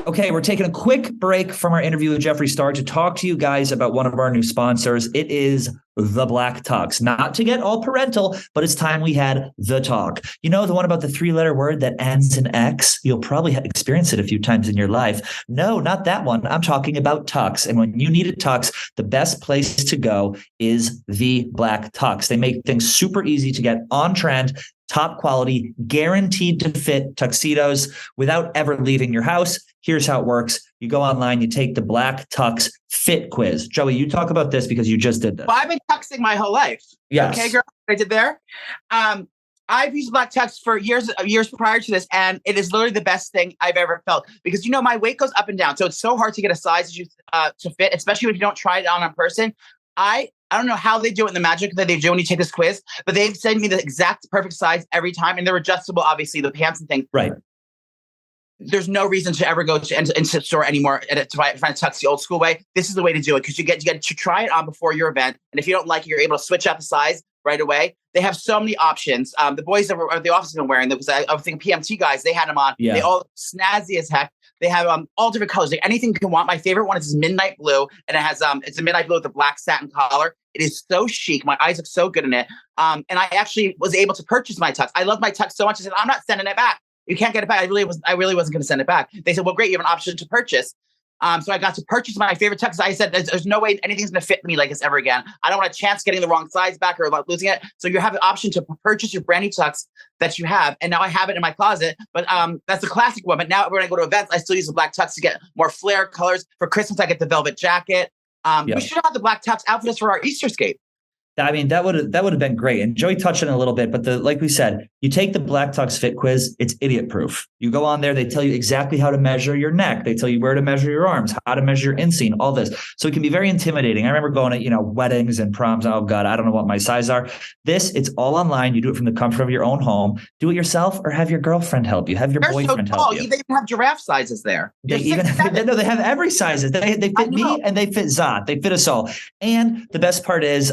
Okay, we're taking a quick break from our interview with Jeffree Star to talk to you guys about one of our new sponsors. It is the Black Tux. Not to get all parental, but it's time we had the talk. You know, the one about the 3-letter word that ends in X? You'll probably experience it a few times in your life. No, not that one. I'm talking about Tux. And when you need a Tux, the best place to go is the Black Tux. They make things super easy to get on trend, top quality, guaranteed to fit tuxedos without ever leaving your house. Here's how it works. You go online, you take the Black Tux Fit Quiz. Joey, you talk about this because you just did this. Well, I've been tuxing my whole life. Yes. Okay, girl, what I did there. I've used Black Tux for years prior to this, and it is literally the best thing I've ever felt because my weight goes up and down, so it's so hard to get a size to fit, especially if you don't try it on a person. I don't know how they do it in the magic that they do when you take this quiz, but they send me the exact perfect size every time, and they're adjustable, obviously, the pants and things. Right. There's no reason to ever go into the store anymore to find a tux the old school way. This is the way to do it because you get to try it on before your event, and if you don't like it, you're able to switch out the size right away. They have so many options. The boys that were the office have been wearing them because I think PMT guys, they had them on. Yeah. They all snazzy as heck. They have all different colors, like anything you can want. My favorite one is this midnight blue, and it has it's a midnight blue with a black satin collar. It is so chic. My eyes look so good in it. And I actually was able to purchase my tux. I love my tux so much. I said, I'm not sending it back. You can't get it back. I really wasn't going to send it back. They said, well, great, you have an option to purchase. So I got to purchase my favorite tux. I said, there's no way anything's going to fit me like this ever again. I don't want a chance getting the wrong size back or losing it. So you have the option to purchase your brand new tux that you have. And now I have it in my closet, but that's the classic one. But now when I go to events, I still use the black tux to get more flare colors. For Christmas, I get the velvet jacket. We should have the black tux outfit us for our Easter scape. I mean, that would have been great. And Joey touched on it a little bit, but like we said, you take the Black Tux Fit Quiz, it's idiot proof. You go on there, they tell you exactly how to measure your neck. They tell you where to measure your arms, how to measure your inseam, all this. So it can be very intimidating. I remember going to, weddings and proms. Oh God, I don't know what my size are. It's all online. You do it from the comfort of your own home. Do it yourself or have your girlfriend help you. Have your boyfriend help you. They even have giraffe sizes there. They have every sizes. They fit me and they fit Zot. They fit us all. And the best part is,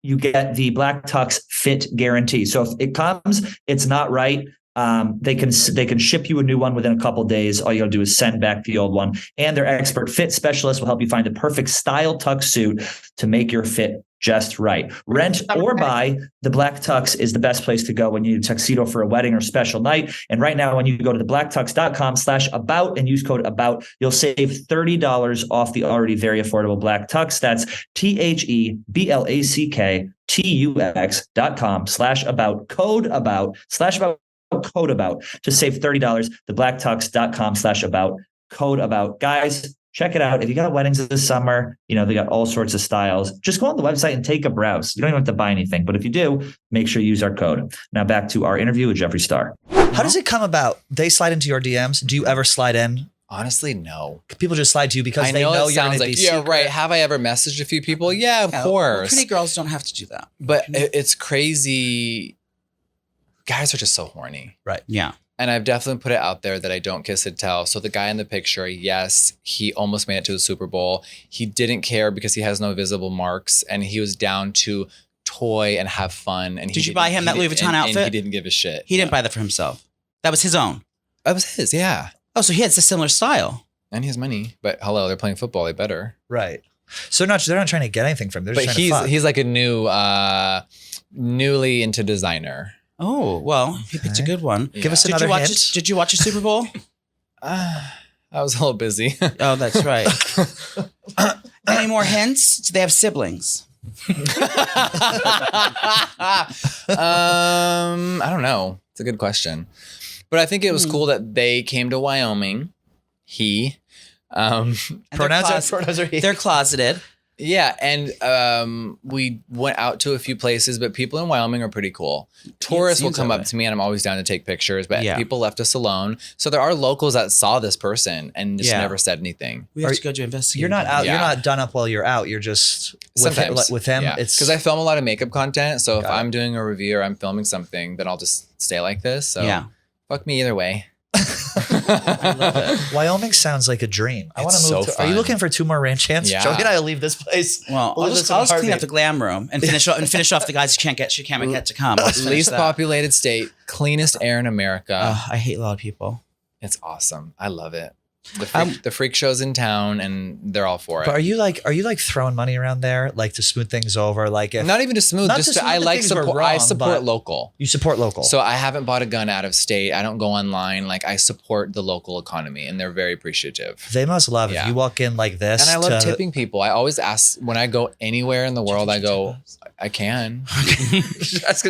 you get the Black Tux Fit Guarantee. So if it comes, it's not right. They can ship you a new one within a couple of days. All you gotta do is send back the old one. And their expert fit specialist will help you find the perfect style tux suit to make your fit just right. Rent or buy the Black Tux is the best place to go when you need a tuxedo for a wedding or special night. And right now, when you go to theblacktux.com/about and use code about, you'll save $30 off the already very affordable Black Tux. That's THEBLACKTUX.com/about, code about to save $30. Theblacktux.com/about, code about. Guys, check it out. If you got weddings this summer, they got all sorts of styles. Just go on the website and take a browse. You don't even have to buy anything. But if you do, make sure you use our code. Now back to our interview with Jeffree Star. How does it come about? They slide into your DMs. Do you ever slide in? Honestly, no. People just slide to you because they know you're going to be yeah, right. Have I ever messaged a few people? Yeah, of course. Well, pretty girls don't have to do that. But it's crazy. Guys are just so horny. Right. Yeah. And I've definitely put it out there that I don't kiss and tell. So the guy in the picture, yes, he almost made it to the Super Bowl. He didn't care because he has no visible marks, and he was down to toy and have fun. And did you buy him that Louis Vuitton outfit? And he didn't give a shit. He didn't buy that for himself. That was his own. That was his, yeah. Oh, so he has a similar style. And he has money. But hello, they're playing football. They better. Right. So they're not trying to get anything from him. They're just trying to fuck. He's like a newly into designer. Oh, well, he picked a good one. Yeah. Give us another hint. Did you watch a Super Bowl? I was a little busy. Oh, that's right. Any more hints? Do they have siblings? I don't know. It's a good question. But I think it was cool that they came to Wyoming. Pronouns are he. They're closeted. Yeah, and we went out to a few places, but people in Wyoming are pretty cool. Tourists will come up to me, and I'm always down to take pictures, but people left us alone. So there are locals that saw this person and just never said anything. We have to go to investigate. You're not out. You're not done up while you're out. You're just with him. Yeah. It's because I film a lot of makeup content. So if I'm doing a review or I'm filming something, then I'll just stay like this. So fuck me either way. I love it. Wyoming sounds like a dream. I want to move. Are you looking for 2 more ranch hands? Yeah. Joey and I will leave this place. Well, I'll just clean up the glam room and finish off the guys who can't get to come. Least populated state, cleanest air in America. I hate a lot of people. It's awesome. I love it. The freak show's in town, and they're all for it. But are you like throwing money around there, like to smooth things over? Like not even to smooth, I support local. You support local. So I haven't bought a gun out of state. I don't go online. Like I support the local economy, and they're very appropriative. They must love it. You walk in like this, and I love tipping people. I always ask when I go anywhere in the world. I go, I can.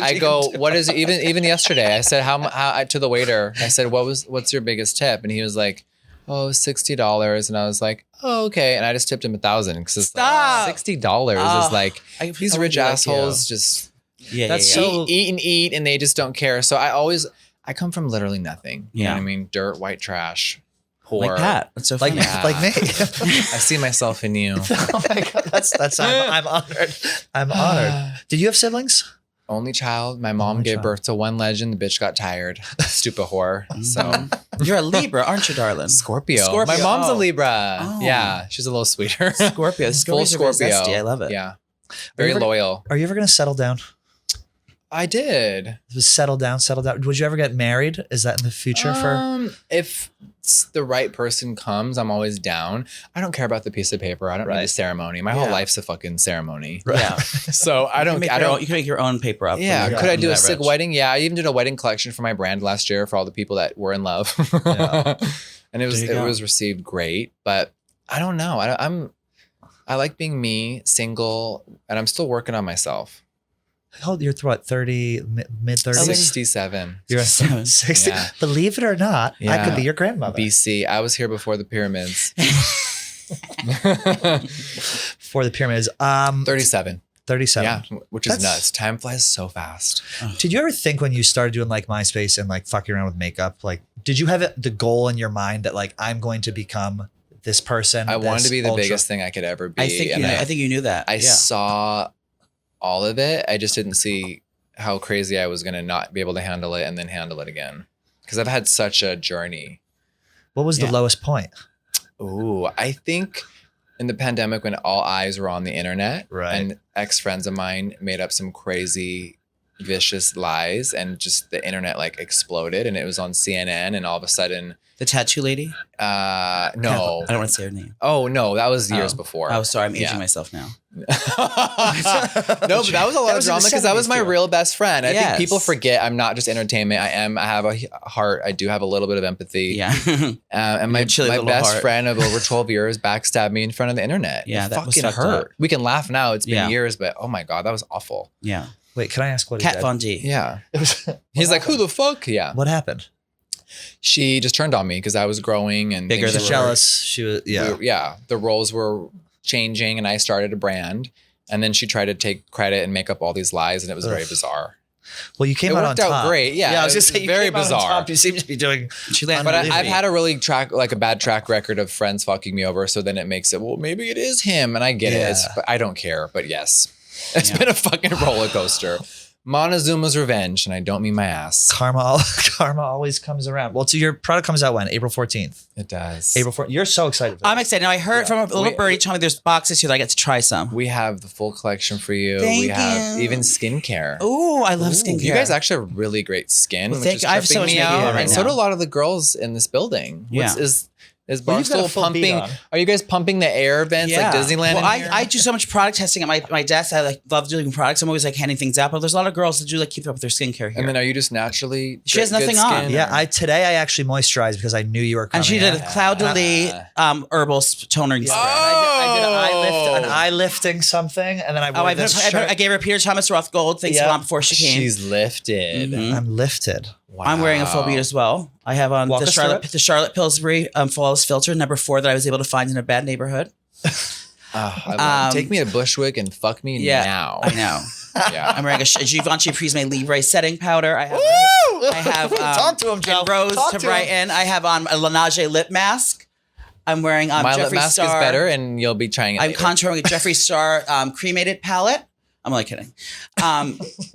I go, what is it? Even yesterday? I said how to the waiter. I said, what's your biggest tip? And he was like, oh, $60. And I was like, oh, okay. And I just tipped him $1,000 because it's like $60 is like these rich assholes just eat and they just don't care. So I come from literally nothing. You know what I mean? Dirt, white trash, poor. Like Pat. That's so funny. Like me. I see myself in you. Oh my God. I'm honored. I'm honored. Did you have siblings? Only child. My mom gave birth to one legend. The bitch got tired. Stupid whore. So you're a Libra, aren't you, darling? Scorpio. My mom's a Libra. Oh. Yeah, she's a little sweeter. Scorpio. Full Scorpio. Zesty. I love it. Yeah. Very loyal. Are you ever going to settle down? I did. Settle down. Would you ever get married? Is that in the future if the right person comes, I'm always down. I don't care about the piece of paper. I don't need a ceremony. My whole life's a fucking ceremony. Right. Yeah. So you can make your own paper up. Yeah. Could I do a sick wedding? Yeah. I even did a wedding collection for my brand last year for all the people that were in love. And it was received great, but I don't know. I like being me, single, and I'm still working on myself. You're what, 30, mid-30s? 67. You're 60. Yeah. Believe it or not, I could be your grandmother. BC. I was here before the pyramids. For the pyramids. 37. 37. Yeah, which is nuts. Time flies so fast. Did you ever think when you started doing like MySpace and like fucking around with makeup, like did you have the goal in your mind that like I'm going to become this person? I wanted to be the biggest thing I could ever be. I think you knew that. I saw all of it. I just didn't see how crazy I was going to not be able to handle it and then handle it again. Because I've had such a journey. What was the lowest point? Ooh, I think in the pandemic when all eyes were on the internet, and ex-friends of mine made up some crazy, vicious lies, and just the internet like exploded, and it was on CNN, and all of a sudden, the tattoo lady. No, I don't want to say her name. Oh no, that was years before. Oh, sorry, I'm aging myself now. No, but that was a lot of drama because that was my real best friend. I think people forget I'm not just entertainment. I have a heart. I do have a little bit of empathy. Yeah. And my best friend of over 12 years backstabbed me in front of the internet. Yeah, that fucking hurt. Up. We can laugh now. It's been years, but oh my God, that was awful. Yeah. Wait, can I ask what Kat Von D. Yeah. He's like, who the fuck? Yeah. What happened? She just turned on me because I was growing and bigger than jealous. She was, the roles were changing and I started a brand, and then she tried to take credit and make up all these lies, and it was very bizarre. Well, you came out on top. It worked out great. Yeah, I was just saying, very bizarre. You seem to be doing. But I've had a really a bad track record of friends fucking me over. So then it makes it, well, maybe it is him, and I get it. But I don't care. But yes, it's been a fucking roller coaster. Montezuma's revenge, and I don't mean my ass. Karma always comes around. Well, so your product comes out when? April 14th. It does. April 14th. You're so excited. I'm excited. Now I heard from a little birdie telling me there's boxes here that I get to try some. We have the full collection for you. Thank we have you. even skincare. Oh, I love skincare. You guys actually have really great skin. Well, which is I have so much tripping me out. right And so do a lot of the girls in this building. Is Barstool pumping? Are you guys pumping the air vents like Disneyland? Well, I do so much product testing at my desk. I love doing products. I'm always like handing things out, but there's a lot of girls that do keep up with their skincare here. And then are you just naturally? She has nothing on. Yeah, today I actually moisturized because I knew you were coming. And she did a Cloud Delete herbal toner spray. I did an eye lifting something, and then I gave her Peter Thomas Roth Gold things before she came. She's lifted. Mm-hmm. I'm lifted. Wow. I'm wearing a full bead as well. I have on the Charlotte Pillsbury Flawless Filter #4 that I was able to find in a bad neighborhood. Take me to Bushwick and fuck me now. I know. Yeah. I'm wearing a Givenchy Prisme Libre setting powder. I have talk to him, Joe. Rose to brighten. I have on a Laneige lip mask. I'm wearing my Jeffree lip mask Star. is better, and you'll be trying it. I'm later. contouring a Jeffree Star cremated palette. I'm only kidding.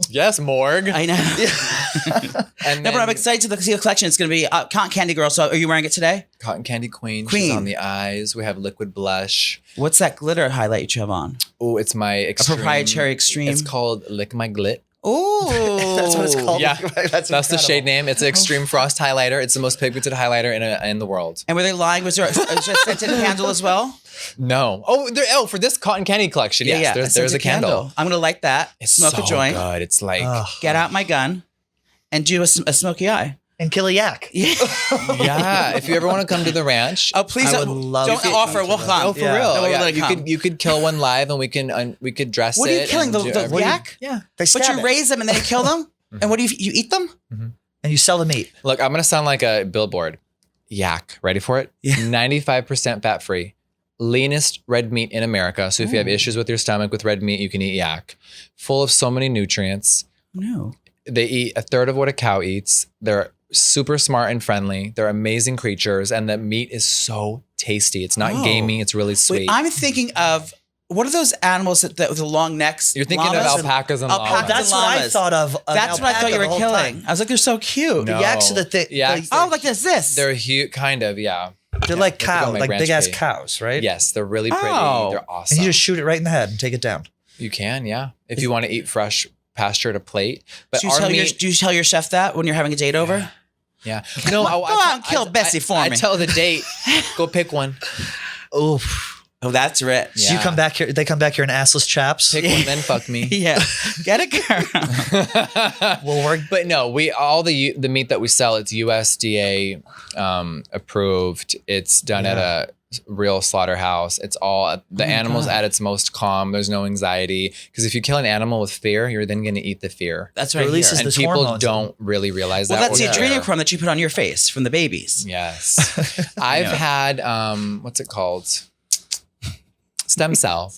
Yes, Morg. I know. But I'm excited to see the collection. It's going to be Cotton Candy Girl. So are you wearing it today? Cotton Candy Queen. She's on the eyes. We have liquid blush. What's that glitter highlight you have on? Oh, it's my extreme. A proprietary extreme. It's called Lick My Glit. Oh, that's what it's called. Yeah, that's the shade name. It's an Extreme Frost highlighter. It's the most pigmented highlighter in the world. And were they lying? Was there a scented candle as well? No. For this Cotton Candy collection, yes, there's a candle. I'm gonna light that. Smoke a joint. Good. It's like get out my gun and do a smoky eye. And kill a yak. Yeah. If you ever want to come to the ranch, please I would love don't offer. We'll come. No, for real. No, yeah. You could kill one live, and we could dress it. What are you killing? The yak? Yeah. But you raise them and then you kill them. And what do you eat them? Mm-hmm. And you sell the meat. Look, I'm gonna sound like a billboard. Yak. Ready for it? Yeah. 95% fat free. Leanest red meat in America. So if you have issues with your stomach with red meat, you can eat yak. Full of so many nutrients. No. They eat a third of what a cow eats. They're super smart and friendly. They're amazing creatures, and the meat is so tasty. It's not gamey. It's really sweet. Wait, I'm thinking of what are those animals with the long necks? You're thinking of alpacas and llamas. That's what I thought of. That's what I thought you were killing. I was like, they're so cute. No. The yaks are the thing. Like this. They're huge, kind of, yeah. They're like cows, like big ass cows, right? Yes, they're really pretty. They're awesome. And you just shoot it right in the head and take it down. You can, yeah. If you want to eat fresh pasture to plate. But do you tell your chef that when you're having a date over? Yeah. No, go out and kill Bessie for me. I tell the date, go pick one. Oof. Oh, that's rich. Yeah. So you come back here. They come back here in assless chaps. Pick one, then fuck me. Yeah, get a girl. Will work. But no, all the meat that we sell, it's USDA approved. It's done at a real slaughterhouse. It's all the animal's at its most calm. There's no anxiety, because if you kill an animal with fear, you're then going to eat the fear. That's right. And people don't really realize that. Well, that's the adrenochrome that you put on your face from the babies. Yes. I've had what's it called? Stem cell.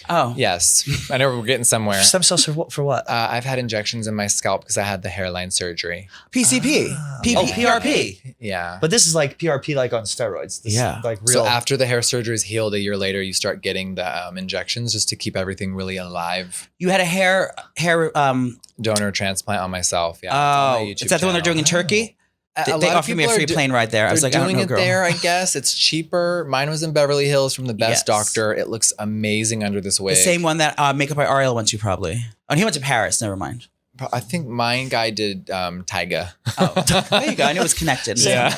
Oh. Yes. I know we're getting somewhere. Stem cells for what? I've had injections in my scalp because I had the hairline surgery. PCP. PRP. Yeah. But this is like PRP, like on steroids. This Yeah. is like real. So after the hair surgery is healed, a year later, you start getting the injections just to keep everything really alive. You had a hair Donor transplant on myself. Yeah. Oh, is that the one they're doing in Turkey? They offered me a free plane ride there. I was like, I don't know, doing it girl. there, I guess. It's cheaper. Mine was in Beverly Hills from the best doctor. It looks amazing under this wig. The same one that Makeup by Ariel went to, probably. Oh, he went to Paris. Never mind. I think mine guy did Tyga. Oh, there you go. I knew it was connected. Yeah.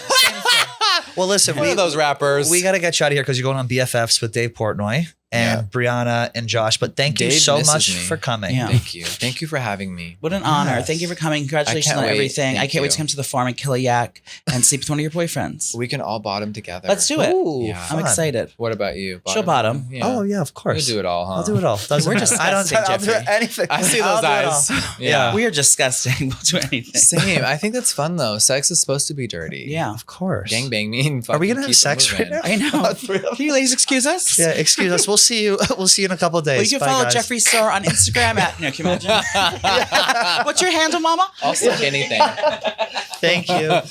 Well, listen, One of those rappers. We got to get you out of here because you're going on BFFs with Dave Portnoy and Brianna and Josh. But thank you Dave so misses much me. for coming. Yeah. Thank you. Thank you for having me. What an honor. Thank you for coming. Congratulations I can't on wait. everything. I Thank can't wait you. to come to the farm and kill a yak and sleep with one of your boyfriends. We can all bottom together. Let's do it. Ooh, Yeah. I'm excited. What about you? She'll bottom. Yeah. Oh, yeah, of course. We'll do it all, huh? I'll do it all. Doesn't We're matter. disgusting, I'll do Jeffree. anything. I see I'll those do it all. eyes. Yeah. We are disgusting. We'll do anything. Same. I think that's fun though. Sex is supposed to be dirty. Yeah. Of course. Gang bang me and Are we fucking gonna have keep it sex right moving. now? I know. Can you ladies excuse us? Yeah, excuse us. We'll see you. We'll see you in a couple of days. Well, you can Bye, follow guys. Jeffree Star on Instagram at, can you imagine? What's your handle, mama? I'll suck anything. Thank you.